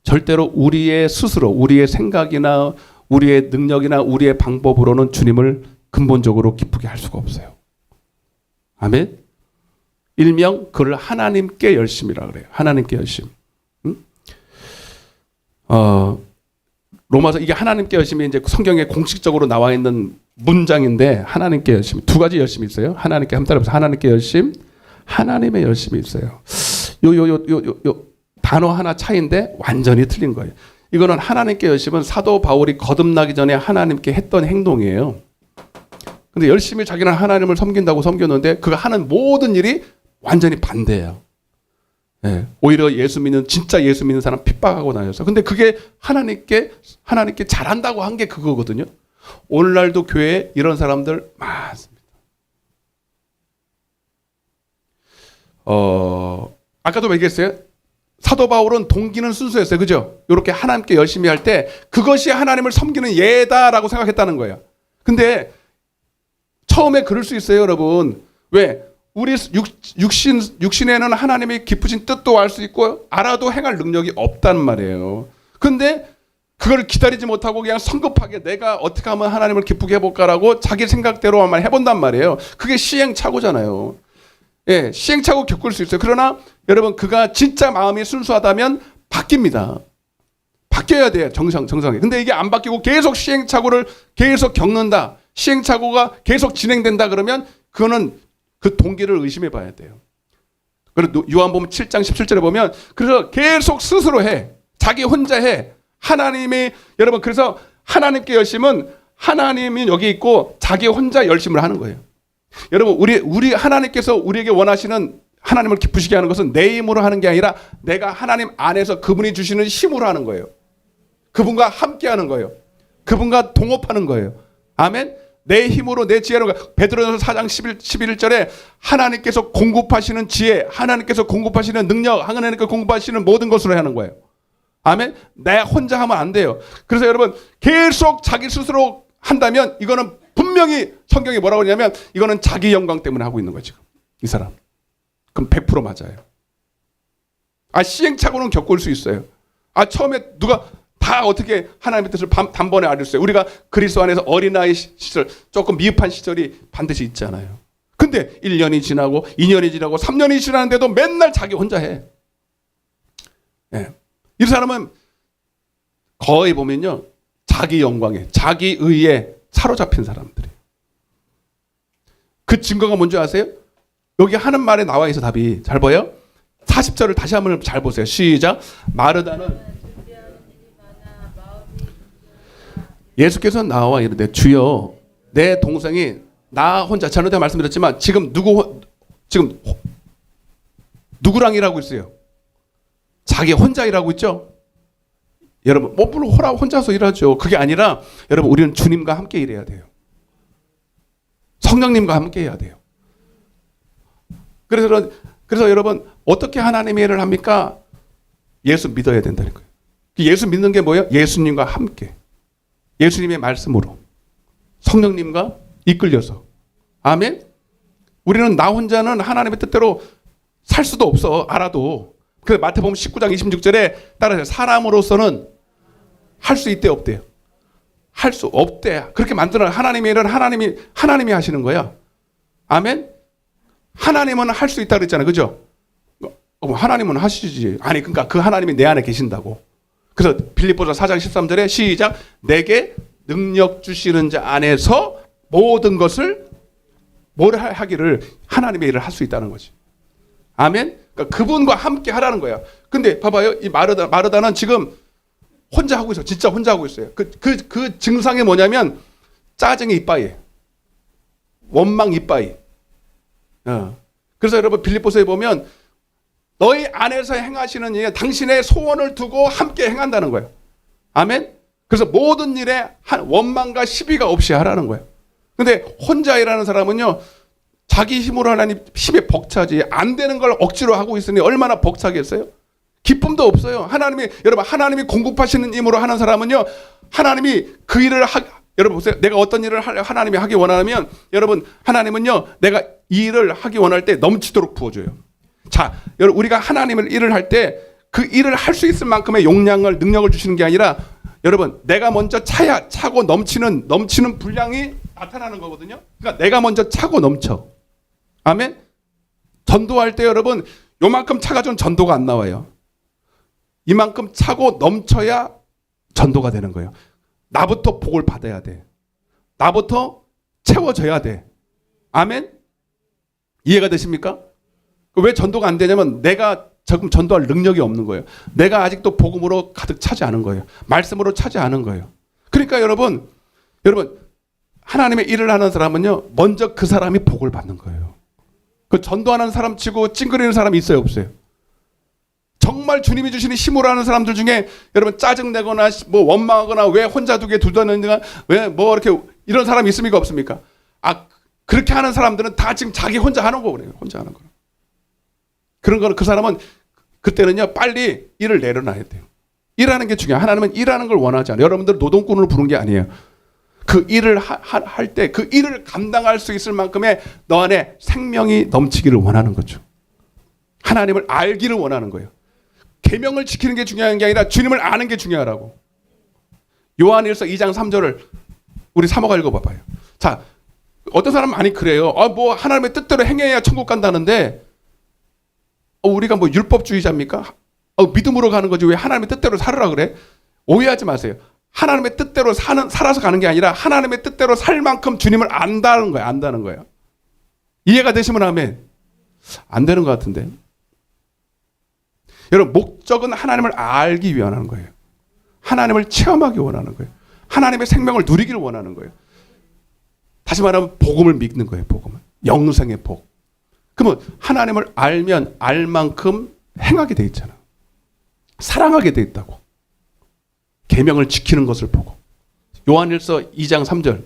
절대로 우리의 스스로 우리의 생각이나 우리의 능력이나 우리의 방법으로는 주님을 근본적으로 기쁘게 할 수가 없어요. 아멘. 일명 그를 하나님께 열심이라 그래요. 하나님께 열심. 로마서 이게 하나님께 열심이 이제 성경에 공식적으로 나와 있는 문장인데, 하나님께 열심 두 가지 열심이 있어요. 하나님께 한 따라서 하나님께 열심, 하나님의 열심이 있어요. 요 단어 하나 차이인데 완전히 틀린 거예요. 이거는 하나님께 열심은 사도 바울이 거듭나기 전에 하나님께 했던 행동이에요. 근데 열심히 자기는 하나님을 섬긴다고 섬겼는데 그가 하는 모든 일이 완전히 반대예요. 예, 오히려 진짜 예수 믿는 사람 핍박하고 다녔어요. 근데 그게 하나님께 잘한다고 한 게 그거거든요. 오늘날도 교회에 이런 사람들 많습니다. 아까도 얘기했어요. 사도 바울은 동기는 순수했어요. 그죠? 이렇게 하나님께 열심히 할 때 그것이 하나님을 섬기는 예다라고 생각했다는 거예요. 근데 처음에 그럴 수 있어요, 여러분. 왜? 우리 육신에는 하나님의 깊으신 뜻도 알 수 있고 알아도 행할 능력이 없단 말이에요. 근데 그걸 기다리지 못하고 그냥 성급하게 내가 어떻게 하면 하나님을 기쁘게 해볼까라고 자기 생각대로만 해본단 말이에요. 그게 시행착오잖아요. 예, 시행착오 겪을 수 있어요. 그러나 여러분 그가 진짜 마음이 순수하다면 바뀝니다. 바뀌어야 돼요. 정상에. 근데 이게 안 바뀌고 계속 시행착오를 계속 겪는다. 시행착오가 계속 진행된다 그러면 그거는 그 동기를 의심해 봐야 돼요. 그리고 요한복음 7장 17절에 보면 그래서 계속 스스로 해. 자기 혼자 해. 여러분 그래서 하나님께 열심은 하나님이 여기 있고 자기 혼자 열심을 하는 거예요. 여러분 우리 하나님께서 우리에게 원하시는 하나님을 기쁘시게 하는 것은 내 힘으로 하는 게 아니라 내가 하나님 안에서 그분이 주시는 힘으로 하는 거예요. 그분과 함께 하는 거예요. 그분과 동업하는 거예요. 아멘. 내 힘으로 내 지혜로 베드로전서 4장 11절에 하나님께서 공급하시는 지혜, 하나님께서 공급하시는 능력, 하나님께서 공급하시는 모든 것으로 하는 거예요. 아멘. 내 혼자 하면 안 돼요. 그래서 여러분 계속 자기 스스로 한다면 이거는 분명히 성경이 뭐라고 하냐면 이거는 자기 영광 때문에 하고 있는 거예요. 지금 이 사람. 그럼 100% 맞아요. 시행착오는 겪을 수 있어요. 처음에 누가 다 어떻게 하나님의 뜻을 단번에 알았어요. 우리가 그리스도 안에서 어린아이 시절, 조금 미흡한 시절이 반드시 있잖아요. 근데 1년이 지나고 2년이 지나고 3년이 지나는데도 맨날 자기 혼자 해. 네. 이 사람은 거의 보면요. 자기 영광에, 자기 의에 사로잡힌 사람들이에요. 그 증거가 뭔지 아세요? 여기 하는 말에 나와 있어 답이. 잘 보여요? 40절을 다시 한번 잘 보세요. 시작. 마르다는 예수께서 나와 이르되 주여 내 동생이 나 혼자 전에 말씀드렸지만 지금 누구랑 일하고 있어요? 자기 혼자 일하고 있죠? 여러분 물론 혼자서 일하죠. 그게 아니라 여러분 우리는 주님과 함께 일해야 돼요. 성령님과 함께 해야 돼요. 그래서 여러분 어떻게 하나님의 일을 합니까? 예수 믿어야 된다는 거예요. 예수 믿는 게 뭐예요? 예수님과 함께. 예수님의 말씀으로 성령님과 이끌려서. 아멘. 우리는 나 혼자는 하나님의 뜻대로 살 수도 없어. 알아도. 그래서 마태복음 19장 26절에 따라서 사람으로서는 할 수 있대 없대요. 할 수 없대. 그렇게 만드는 하나님의 일은 하나님이 하시는 거야. 아멘. 하나님은 할 수 있다 그랬잖아요. 그죠? 하나님은 하시지. 아니 그러니까 그 하나님이 내 안에 계신다고. 그래서 빌립보서 4장 13절에 시작. 내게 능력 주시는 자 안에서 모든 것을 하기를 하나님의 일을 할 수 있다는 거지. 아멘. 그러니까 그분과 함께 하라는 거야. 근데 봐봐요. 이 마르다는 지금 혼자 하고 있어. 진짜 혼자 하고 있어요. 그 증상이 뭐냐면 짜증이 이빠이. 원망 이빠이. 그래서 여러분 빌립보서에 보면 너희 안에서 행하시는 일에 당신의 소원을 두고 함께 행한다는 거예요. 아멘. 그래서 모든 일에 원망과 시비가 없이 하라는 거예요. 근데 혼자 일하는 사람은요. 자기 힘으로 하나님 힘에 벅차지 안 되는 걸 억지로 하고 있으니 얼마나 벅차겠어요? 기쁨도 없어요. 여러분 하나님이 공급하시는 힘으로 하는 사람은요. 하나님이 그 일을 여러분 보세요. 내가 어떤 일을 하나님이 하기 원하면 여러분 하나님은요. 내가 이 일을 하기 원할 때 넘치도록 부어줘요. 자, 여러분 우리가 하나님을 일을 할 때 그 일을 할 수 있을 만큼의 능력을 주시는 게 아니라 여러분 내가 먼저 차고 넘치는 분량이 나타나는 거거든요. 그러니까 내가 먼저 차고 넘쳐. 아멘. 전도할 때 여러분 요만큼 차가지고는 전도가 안 나와요. 이만큼 차고 넘쳐야 전도가 되는 거예요. 나부터 복을 받아야 돼. 나부터 채워져야 돼. 아멘. 이해가 되십니까? 왜 전도가 안 되냐면 내가 조금 전도할 능력이 없는 거예요. 내가 아직도 복음으로 가득 차지 않은 거예요. 말씀으로 차지 않은 거예요. 그러니까 여러분 하나님의 일을 하는 사람은요, 먼저 그 사람이 복을 받는 거예요. 그 전도하는 사람 치고 찡그리는 사람이 있어요, 없어요? 정말 주님이 주시는 힘으로 하는 사람들 중에 여러분 짜증내거나 뭐 원망하거나 왜 혼자 두게 두다는가 왜 뭐 이렇게 이런 사람이 있습니까, 없습니까? 그렇게 하는 사람들은 다 지금 자기 혼자 하는 거예요. 혼자 하는 거. 그런 거는 그 사람은 그때는요, 빨리 일을 내려놔야 돼요. 일하는 게 중요해요. 하나님은 일하는 걸 원하지 않아요. 여러분들 노동꾼으로 부른 게 아니에요. 그 일을 할 때 그 일을 감당할 수 있을 만큼의 너 안에 생명이 넘치기를 원하는 거죠. 하나님을 알기를 원하는 거예요. 계명을 지키는 게 중요한 게 아니라 주님을 아는 게 중요하라고. 요한일서 2장 3절을 우리 사모가 읽어봐봐요. 자, 어떤 사람은 많이 그래요. 뭐 하나님의 뜻대로 행해야 천국 간다는데 우리가 뭐 율법주의자입니까? 믿음으로 가는 거지 왜 하나님의 뜻대로 살으라 그래? 오해하지 마세요. 하나님의 뜻대로 살아서 가는 게 아니라 하나님의 뜻대로 살 만큼 주님을 안다는 거예요. 안다는 거예요. 이해가 되시면 아멘. 안 되는 것 같은데. 여러분, 목적은 하나님을 알기 위한 거예요. 하나님을 체험하기 원하는 거예요. 하나님의 생명을 누리기를 원하는 거예요. 다시 말하면 복음을 믿는 거예요. 복음을. 영생의 복. 그러면 하나님을 알면 알 만큼 행하게 돼 있잖아. 사랑하게 돼 있다고. 계명을 지키는 것을 보고. 요한일서 2장 3절.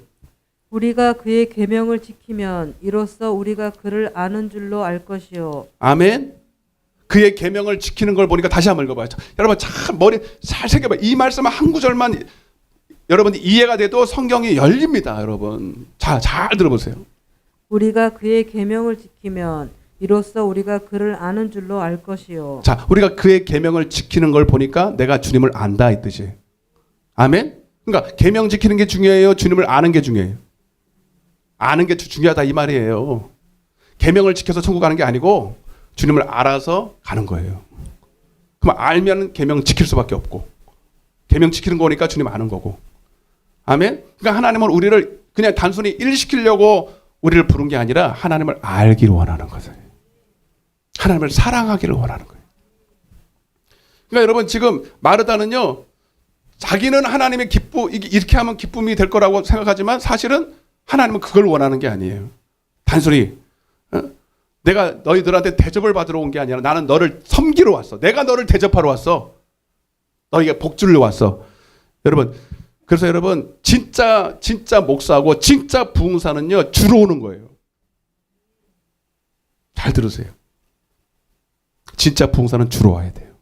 우리가 그의 계명을 지키면 이로써 우리가 그를 아는 줄로 알 것이요. 아멘. 그의 계명을 지키는 걸 보니까 다시 한번 읽어봐요. 여러분 참 머리 잘 새겨봐요. 이 말씀 한 구절만 여러분이 이해가 돼도 성경이 열립니다. 여러분 잘 들어보세요. 우리가 그의 계명을 지키면 이로써 우리가 그를 아는 줄로 알 것이요. 자, 우리가 그의 계명을 지키는 걸 보니까 내가 주님을 안다 이 뜻이. 아멘. 그러니까 계명 지키는 게 중요해요. 주님을 아는 게 중요해요. 아는 게 중요하다 이 말이에요. 계명을 지켜서 천국 가는 게 아니고 주님을 알아서 가는 거예요. 그럼 알면 계명 지킬 수밖에 없고 계명 지키는 거니까 주님 아는 거고. 아멘. 그러니까 하나님은 우리를 그냥 단순히 일시키려고 우리를 부른 게 아니라 하나님을 알기를 원하는 거예요. 하나님을 사랑하기를 원하는 거예요. 그러니까 여러분 지금 마르다는요, 자기는 하나님의 이렇게 하면 기쁨이 될 거라고 생각하지만 사실은 하나님은 그걸 원하는 게 아니에요. 단순히 내가 너희들한테 대접을 받으러 온 게 아니라 나는 너를 섬기러 왔어. 내가 너를 대접하러 왔어. 너희가 복 주려 왔어. 여러분, 그래서 여러분 진짜 목사하고 진짜 부흥사는요 주로 오는 거예요. 잘 들으세요. 진짜 부흥사는 주로 와야 돼요.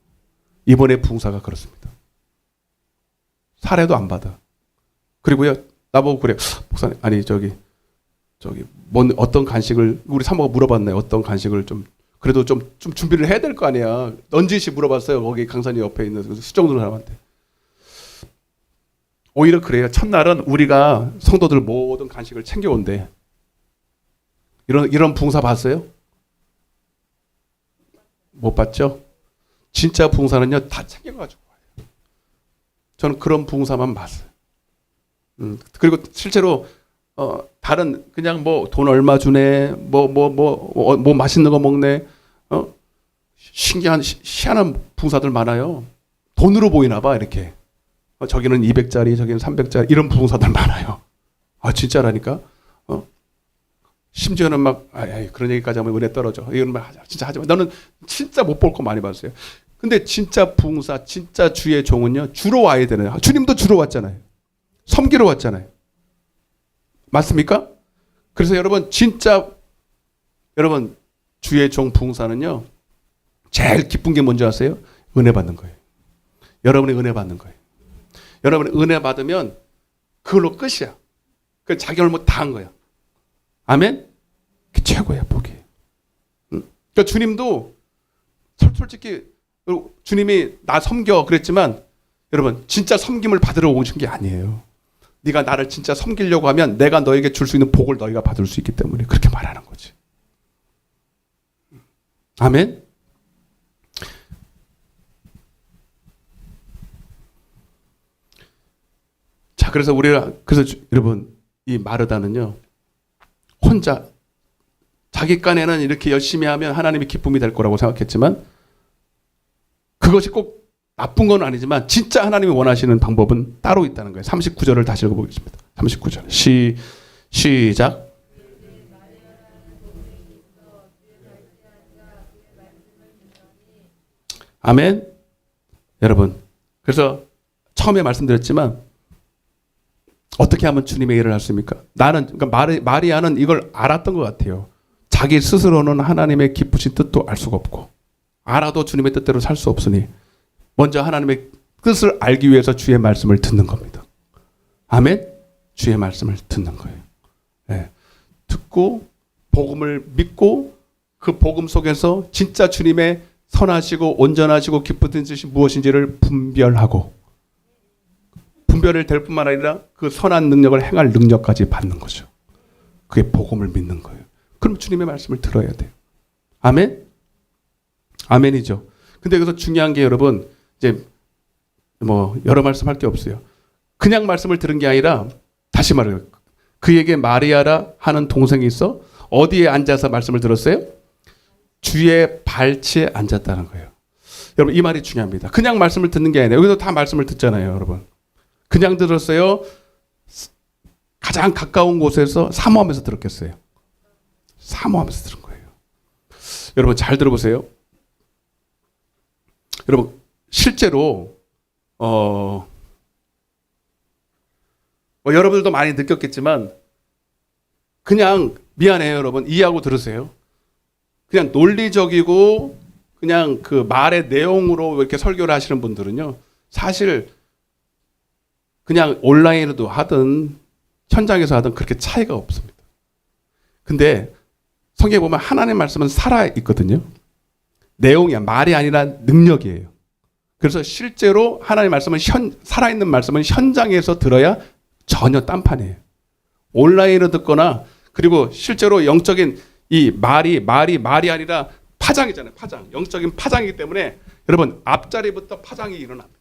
이번에 부흥사가 그렇습니다. 사례도 안 받아. 그리고요 나보고 그래, 목사님 아니 저기 뭔 어떤 간식을 우리 사모가 물어봤네. 어떤 간식을 좀 그래도 좀 준비를 해야 될 거 아니야. 넌지시 물어봤어요. 거기 강산이 옆에 있는 수정들 사람한테. 오히려 그래요. 첫날은 우리가 성도들 모든 간식을 챙겨온대. 이런 부흥사 봤어요? 못 봤죠? 진짜 부흥사는요 다 챙겨가지고 와요. 저는 그런 부흥사만 봤어요. 그리고 실제로 다른 그냥 뭐 돈 얼마 주네, 뭐 맛있는 거 먹네, 희한한 부흥사들 많아요. 돈으로 보이나 봐 이렇게. 저기는 200짜리, 저기는 300짜리 이런 부흥사들 많아요. 진짜라니까. 심지어는 막 그런 얘기까지 하면 은혜 떨어져. 이건 진짜 하지 마. 너는 진짜 못 볼 거 많이 봤어요. 근데 진짜 부흥사, 진짜 주의 종은요 주로 와야 되나요? 주님도 주로 왔잖아요. 섬기러 왔잖아요. 맞습니까? 그래서 여러분 여러분 주의 종 부흥사는요 제일 기쁜 게 뭔지 아세요? 은혜 받는 거예요. 여러분이 은혜 받는 거예요. 여러분이 은혜 받으면 그걸로 끝이야. 그 자기 얼마 다 한 거야. 아멘? 그게 최고야, 복이. 그러니까 주님도 솔직히 주님이 나 섬겨 그랬지만 여러분 진짜 섬김을 받으러 오신 게 아니에요. 네가 나를 진짜 섬기려고 하면 내가 너에게 줄 수 있는 복을 너희가 받을 수 있기 때문에 그렇게 말하는 거지. 아멘? 자, 그래서 여러분 이 마르다는요 혼자 자기 깐에는 이렇게 열심히 하면 하나님이 기쁨이 될 거라고 생각했지만 그것이 꼭 나쁜 건 아니지만 진짜 하나님이 원하시는 방법은 따로 있다는 거예요. 39절을 다시 읽어보겠습니다. 39절 시작. 아멘. 여러분, 그래서 처음에 말씀드렸지만 어떻게 하면 주님의 일을 할 수 있습니까? 그러니까 마리아는 이걸 알았던 것 같아요. 자기 스스로는 하나님의 기쁘신 뜻도 알 수가 없고 알아도 주님의 뜻대로 살 수 없으니 먼저 하나님의 뜻을 알기 위해서 주의 말씀을 듣는 겁니다. 아멘. 주의 말씀을 듣는 거예요. 네. 듣고 복음을 믿고 그 복음 속에서 진짜 주님의 선하시고 온전하시고 기쁘신 뜻이 무엇인지를 분별하고 분별을 될 뿐만 아니라 그 선한 능력을 행할 능력까지 받는 거죠. 그게 복음을 믿는 거예요. 그럼 주님의 말씀을 들어야 돼요. 아멘? 아멘이죠. 근데 여기서 중요한 게 여러분, 이제 뭐 여러 말씀할 게 없어요. 그냥 말씀을 들은 게 아니라 다시 말해요. 그에게 마리아라 하는 동생이 있어 어디에 앉아서 말씀을 들었어요? 주의 발치에 앉았다는 거예요. 여러분 이 말이 중요합니다. 그냥 말씀을 듣는 게 아니라 여기서 다 말씀을 듣잖아요, 여러분. 그냥 들었어요? 가장 가까운 곳에서 사모하면서 들었겠어요? 사모하면서 들은 거예요. 여러분 잘 들어보세요. 여러분 실제로 여러분들도 많이 느꼈겠지만 그냥 미안해요, 여러분. 이해하고 들으세요. 그냥 논리적이고 그냥 그 말의 내용으로 이렇게 설교를 하시는 분들은요. 사실 그냥 온라인으로도 하든 현장에서 하든 그렇게 차이가 없습니다. 근데 성경에 보면 하나님의 말씀은 살아있거든요. 내용이야. 말이 아니라 능력이에요. 그래서 실제로 하나님의 말씀은 살아있는 말씀은 현장에서 들어야 전혀 딴판이에요. 온라인으로 듣거나 그리고 실제로 영적인 이 말이 아니라 파장이잖아요. 파장. 영적인 파장이기 때문에 여러분 앞자리부터 파장이 일어납니다.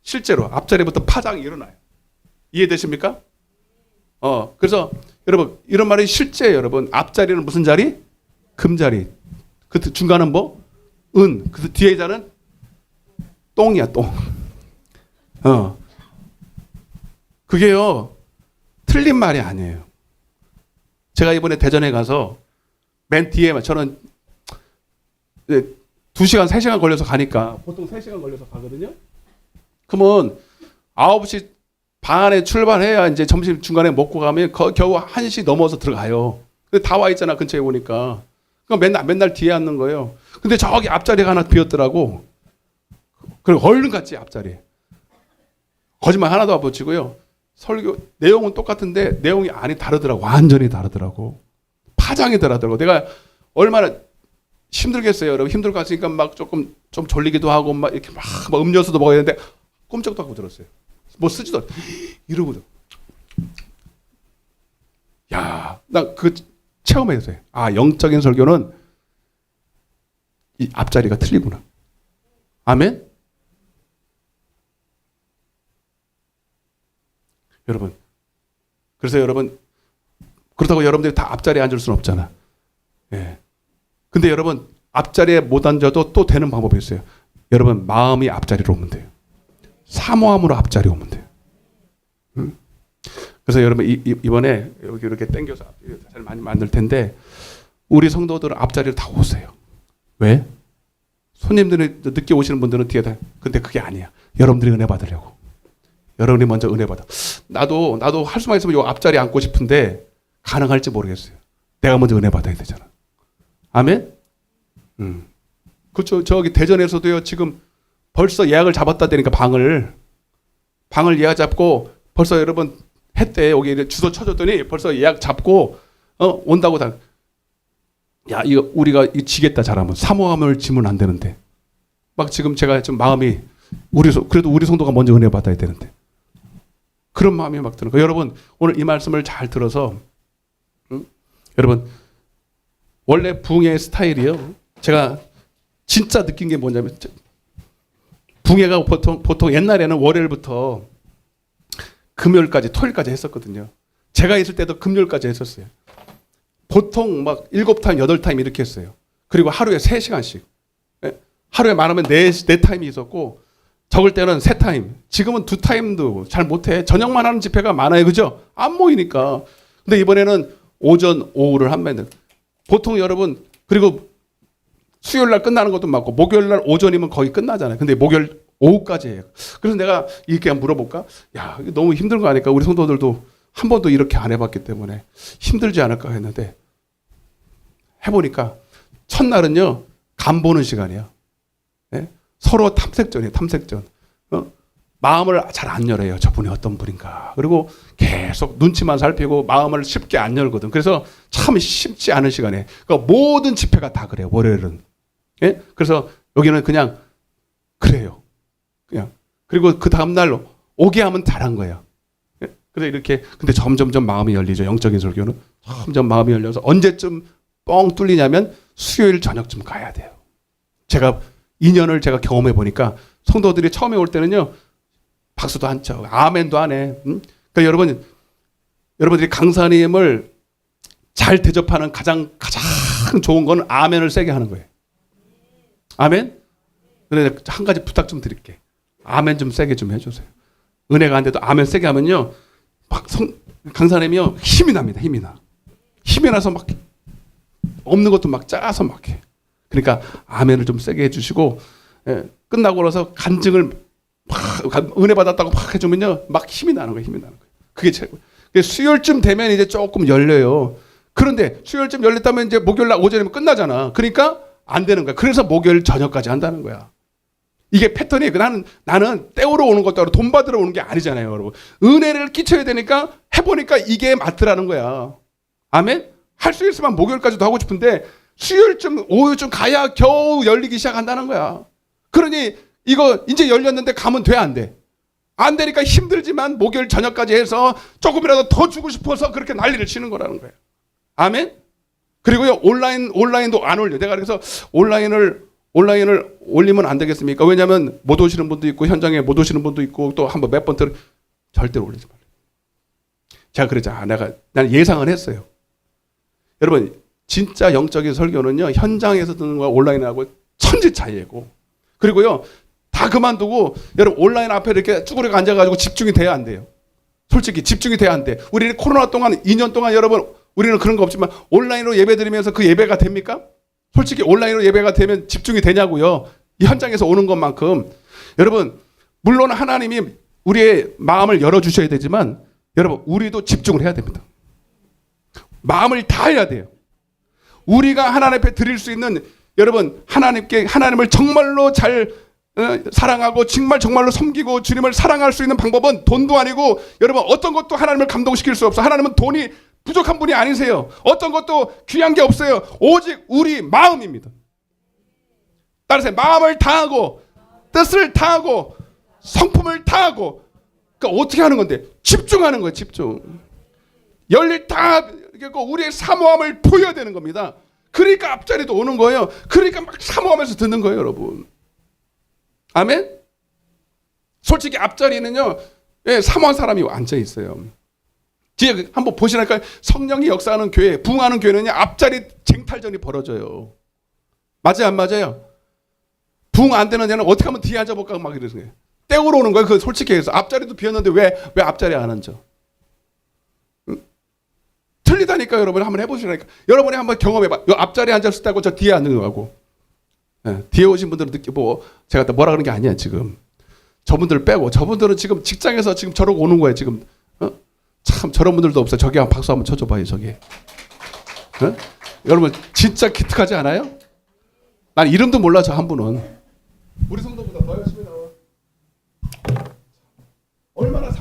실제로 앞자리부터 파장이 일어나요. 이해되십니까? 그래서 여러분 이런 말이 실제예요. 여러분 앞자리는 무슨 자리? 금자리. 그 중간은 뭐? 은. 그 뒤에 자는 똥이야, 똥. 그게요 틀린 말이 아니에요. 제가 이번에 대전에 가서 맨 뒤에 저는 2시간, 3시간 걸려서 가니까 보통 3시간 걸려서 가거든요. 그러면 9시 반에 출발해야 이제 점심 중간에 먹고 가면 겨우 1시 넘어서 들어가요. 근데 다 와 있잖아, 근처에 오니까. 그럼 맨날 뒤에 앉는 거예요. 근데 저기 앞자리가 하나 비었더라고. 그리고 얼른 갔지, 앞자리에. 거짓말 하나도 안 붙이고요. 설교 내용은 똑같은데 내용이 안이 다르더라고. 완전히 다르더라고. 파장이 다르더라고. 내가 얼마나 힘들겠어요, 여러분. 힘들고 갔으니까 막 조금 좀 졸리기도 하고 막 이렇게 막 음료수도 먹어야 되는데 꼼짝도 하고 들었어요. 뭐 쓰지도 않아. 이러고도. 야, 나 그 체험했어요. 아, 영적인 설교는 이 앞자리가 틀리구나. 아멘? 여러분. 그래서 여러분, 그렇다고 여러분들이 다 앞자리에 앉을 수는 없잖아. 예. 근데 여러분, 앞자리에 못 앉아도 또 되는 방법이 있어요. 여러분, 마음이 앞자리로 오면 돼요. 사모함으로 앞자리 오면 돼요. 응? 그래서 여러분, 이번에 여기 이렇게 당겨서 잘 많이 만들 텐데, 우리 성도들은 앞자리로 다 오세요. 왜? 손님들이 늦게 오시는 분들은 뒤에 다, 근데 그게 아니야. 여러분들이 은혜 받으려고. 여러분이 먼저 은혜 받아. 나도 할 수만 있으면 요 앞자리에 앉고 싶은데, 가능할지 모르겠어요. 내가 먼저 은혜 받아야 되잖아. 아멘? 그렇죠. 저기 대전에서도요, 지금 벌써 예약을 잡았다 되니까 방을 예약 잡고 벌써 여러분 했대. 여기 주소 쳐줬더니 벌써 예약 잡고 온다고 다. 야, 이거 우리가 지겠다 잘하면 사모함을 지면 안 되는데 막 지금 제가 좀 마음이 그래도 우리 성도가 먼저 은혜 받아야 되는데 그런 마음이 막 드는 거예요. 여러분 오늘 이 말씀을 잘 들어서 여러분 원래 붕의 스타일이요. 제가 진짜 느낀 게 뭐냐면 붕해가 보통 옛날에는 월요일부터 금요일까지 토요일까지 했었거든요. 제가 있을 때도 금요일까지 했었어요. 보통 막 7타임, 8타임 이렇게 했어요. 그리고 하루에 3시간씩. 하루에 많으면 네 타임이 있었고 적을 때는 세 타임. 지금은 두 타임도 잘 못해. 저녁만 하는 집회가 많아요. 그죠? 안 모이니까. 근데 이번에는 오전, 오후를 한다는. 보통 여러분, 그리고 수요일 날 끝나는 것도 맞고, 목요일 날 오전이면 거의 끝나잖아요. 근데 목요일 오후까지 해요. 그래서 내가 이렇게 한번 물어볼까? 야, 이거 너무 힘든 거 아닐까? 우리 성도들도 한 번도 이렇게 안 해봤기 때문에 힘들지 않을까 했는데, 해보니까, 첫날은요, 간 보는 시간이에요. 네? 서로 탐색전이에요, 탐색전. 마음을 잘 안 열어요. 저분이 어떤 분인가. 그리고 계속 눈치만 살피고 마음을 쉽게 안 열거든. 그래서 참 쉽지 않은 시간에. 그러니까 모든 집회가 다 그래요. 월요일은. 예? 그래서 여기는 그냥 그래요. 그냥. 그리고 그 다음날 오게 하면 잘한 거예요. 예? 그래서 이렇게. 근데 점점점 마음이 열리죠. 영적인 설교는. 점점 마음이 열려서 언제쯤 뻥 뚫리냐면 수요일 저녁쯤 가야 돼요. 제가 2년을 제가 경험해 보니까 성도들이 처음에 올 때는요. 박수도 안 쳐. 아멘도 안 해. 그러니까 여러분들이 강사님을 잘 대접하는 가장 좋은 건 아멘을 세게 하는 거예요. 아멘? 그래, 한 가지 부탁 좀 드릴게. 아멘 좀 세게 좀 해주세요. 은혜가 안 돼도 아멘 세게 하면요. 강사님이요. 힘이 납니다. 힘이 나. 힘이 나서 막 없는 것도 막 짜서 막 해. 그러니까 아멘을 좀 세게 해주시고, 예, 끝나고 나서 간증을 은혜 받았다고 팍 해주면요, 막 힘이 나는 거예요. 힘이 나는 거예요. 그게 최고. 수요일쯤 되면 이제 조금 열려요. 그런데 수요일쯤 열렸다면 이제 목요일 날 오전이면 끝나잖아. 그러니까 안 되는 거야. 그래서 목요일 저녁까지 한다는 거야. 이게 패턴이 나는 때우러 오는 것도 아니고 돈 받으러 오는 게 아니잖아요, 여러분. 은혜를 끼쳐야 되니까 해보니까 이게 맞더라는 거야. 아멘? 할 수 있으면 목요일까지도 하고 싶은데 수요일쯤 오후쯤 가야 겨우 열리기 시작한다는 거야. 그러니 이거 이제 열렸는데 가면 돼, 안 돼? 안 되니까 힘들지만 목요일 저녁까지 해서 조금이라도 더 주고 싶어서 그렇게 난리를 치는 거라는 거예요. 아멘? 그리고요, 온라인도 안 올려. 내가 그래서 온라인을 올리면 안 되겠습니까? 왜냐하면 못 오시는 분도 있고, 현장에 못 오시는 분도 있고, 또 한번 몇 번 절대로 올리지 말아요. 제가 그러자, 난 예상을 했어요. 여러분, 진짜 영적인 설교는요, 현장에서 듣는 거와 온라인하고 천지 차이고, 그리고요, 다 그만두고, 여러분, 온라인 앞에 이렇게 쭈그리고 앉아가지고 집중이 돼야 안 돼요. 솔직히 집중이 돼야 안 돼. 우리는 코로나 동안, 2년 동안 여러분, 우리는 그런 거 없지만, 온라인으로 예배 드리면서 그 예배가 됩니까? 솔직히 온라인으로 예배가 되면 집중이 되냐고요. 이 현장에서 오는 것만큼. 여러분, 물론 하나님이 우리의 마음을 열어주셔야 되지만, 여러분, 우리도 집중을 해야 됩니다. 마음을 다해야 돼요. 우리가 하나님 앞에 드릴 수 있는, 여러분, 하나님을 정말로 잘 사랑하고 정말로 섬기고 주님을 사랑할 수 있는 방법은 돈도 아니고, 여러분, 어떤 것도 하나님을 감동시킬 수 없어. 하나님은 돈이 부족한 분이 아니세요. 어떤 것도 귀한 게 없어요. 오직 우리 마음입니다. 따라서 마음을 다하고 뜻을 다하고 성품을 다하고. 그러니까 어떻게 하는 건데? 집중하는 거예요. 집중. 열일 다 우리의 사모함을 보여야 되는 겁니다. 그러니까 앞자리도 오는 거예요. 그러니까 막 사모하면서 듣는 거예요, 여러분. 아멘? 솔직히 앞자리는요, 예, 사모한 사람이 앉아 있어요. 뒤에 한번 보시라니까. 성령이 역사하는 교회, 부흥하는 교회는요, 앞자리 쟁탈전이 벌어져요. 맞아요, 안 맞아요? 부흥 안 되는 데는 어떻게 하면 뒤에 앉아볼까 막 이러는 거예요. 떼우러 오는 거예요. 그 솔직히 해서 앞자리도 비었는데 왜 앞자리에 안 앉아? 틀리다니까. 여러분 한번 해보시라니까. 여러분이 한번 경험해봐. 요 앞자리에 앉았을 때하고 저 뒤에 앉는 거하고. 예, 뒤에 오신 분들은 느끼고, 제가 또 뭐라 그러는 게 아니야 지금. 저분들 빼고. 저분들은 지금 직장에서 지금 저러고 오는 거예요 지금. 참 저런 분들도 없어요. 저기 한번 박수 한번 쳐줘봐요 저기. 여러분 진짜 기특하지 않아요? 난 이름도 몰라 저 한 분은. 우리 성도보다 더 열심히 나와.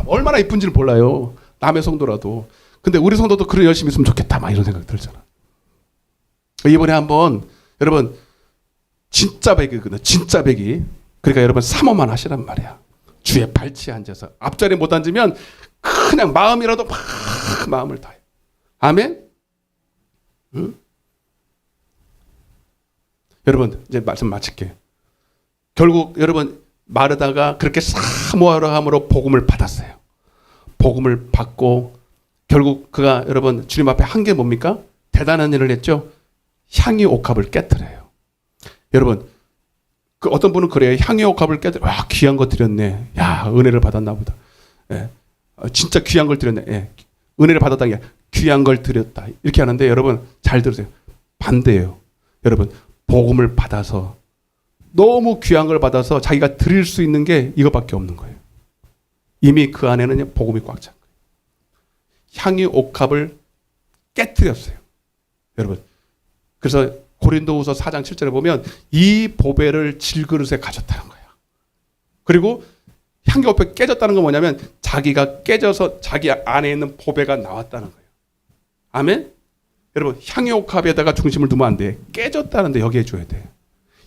얼마나 이쁜지를 몰라요. 남의 성도라도. 근데 우리 성도도 그런 열심히 있으면 좋겠다 막 이런 생각 들잖아. 이번에 한번 여러분 진짜 백이거든. 진짜 백이. 그러니까 여러분 사모만 하시란 말이야. 주의 발치에 앉아서. 앞자리에 못 앉으면 그냥 마음이라도 막 마음을 다해. 아멘? 응? 여러분 이제 말씀 마칠게. 결국 여러분 마르다가 그렇게 사모하려 함으로 복음을 받았어요. 복음을 받고 결국 그가 여러분 주님 앞에 한 게 뭡니까? 대단한 일을 했죠. 향유 옥합을 깨트려요. 여러분 그 어떤 분은 그래요. 향유 옥합을 깨들, 와 귀한 거 드렸네. 야 은혜를 받았나 보다. 예. 진짜 귀한 걸 드렸네. 예. 은혜를 받았다. 귀한 걸 드렸다. 이렇게 하는데 여러분 잘 들으세요. 반대예요. 여러분 복음을 받아서 너무 귀한 걸 받아서 자기가 드릴 수 있는 게 이것밖에 없는 거예요. 이미 그 안에는 복음이 꽉 찬 거예요. 향유 옥합을 깨뜨렸어요. 여러분. 그래서 고린도후서 4장 7절에 보면 이 보배를 질그릇에 가졌다는 거예요. 그리고 향유 옥합이 깨졌다는 건 뭐냐면 자기가 깨져서 자기 안에 있는 보배가 나왔다는 거예요. 아멘? 여러분 향유 옥합에다가 중심을 두면 안 돼. 깨졌다는데 여기에 줘야 돼.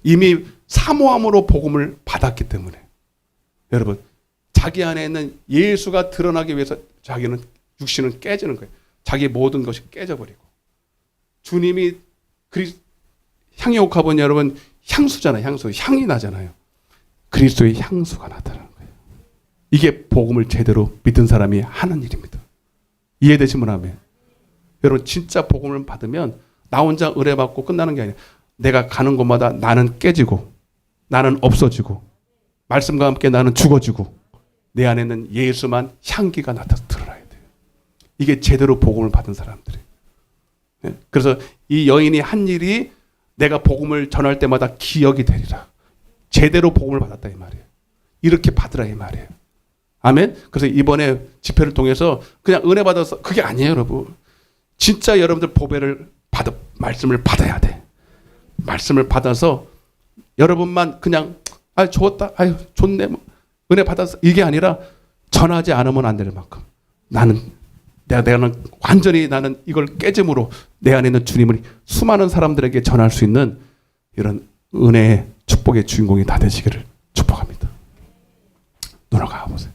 이미 사모함으로 복음을 받았기 때문에 여러분 자기 안에 있는 예수가 드러나기 위해서 자기는 육신은 깨지는 거예요. 자기 모든 것이 깨져버리고 주님이 향유 옥합은 여러분 향수잖아요. 향수 향이 나잖아요. 그리스도의 향수가 나타나는 거예요. 이게 복음을 제대로 믿은 사람이 하는 일입니다. 이해되시면 아멘. 여러분 진짜 복음을 받으면 나 혼자 은혜 받고 끝나는 게 아니에요. 내가 가는 곳마다 나는 깨지고 나는 없어지고 말씀과 함께 나는 죽어지고 내 안에는 예수만 향기가 나타나서 드러나야 돼요. 이게 제대로 복음을 받은 사람들이에요. 그래서 이 여인이 한 일이 내가 복음을 전할 때마다 기억이 되리라. 제대로 복음을 받았다 이 말이에요. 이렇게 받으라 이 말이에요. 아멘. 그래서 이번에 집회를 통해서 그냥 은혜 받아서 그게 아니에요, 여러분. 진짜 여러분들 보배를 말씀을 받아야 돼. 말씀을 받아서 여러분만 그냥 좋았다, 좋네, 뭐, 은혜 받아서 이게 아니라 전하지 않으면 안 될 만큼 나는 완전히 나는 이걸 깨짐으로 내 안에 있는 주님을 수많은 사람들에게 전할 수 있는 이런 은혜의 축복의 주인공이 다 되시기를 축복합니다. 눈을 감아보세요.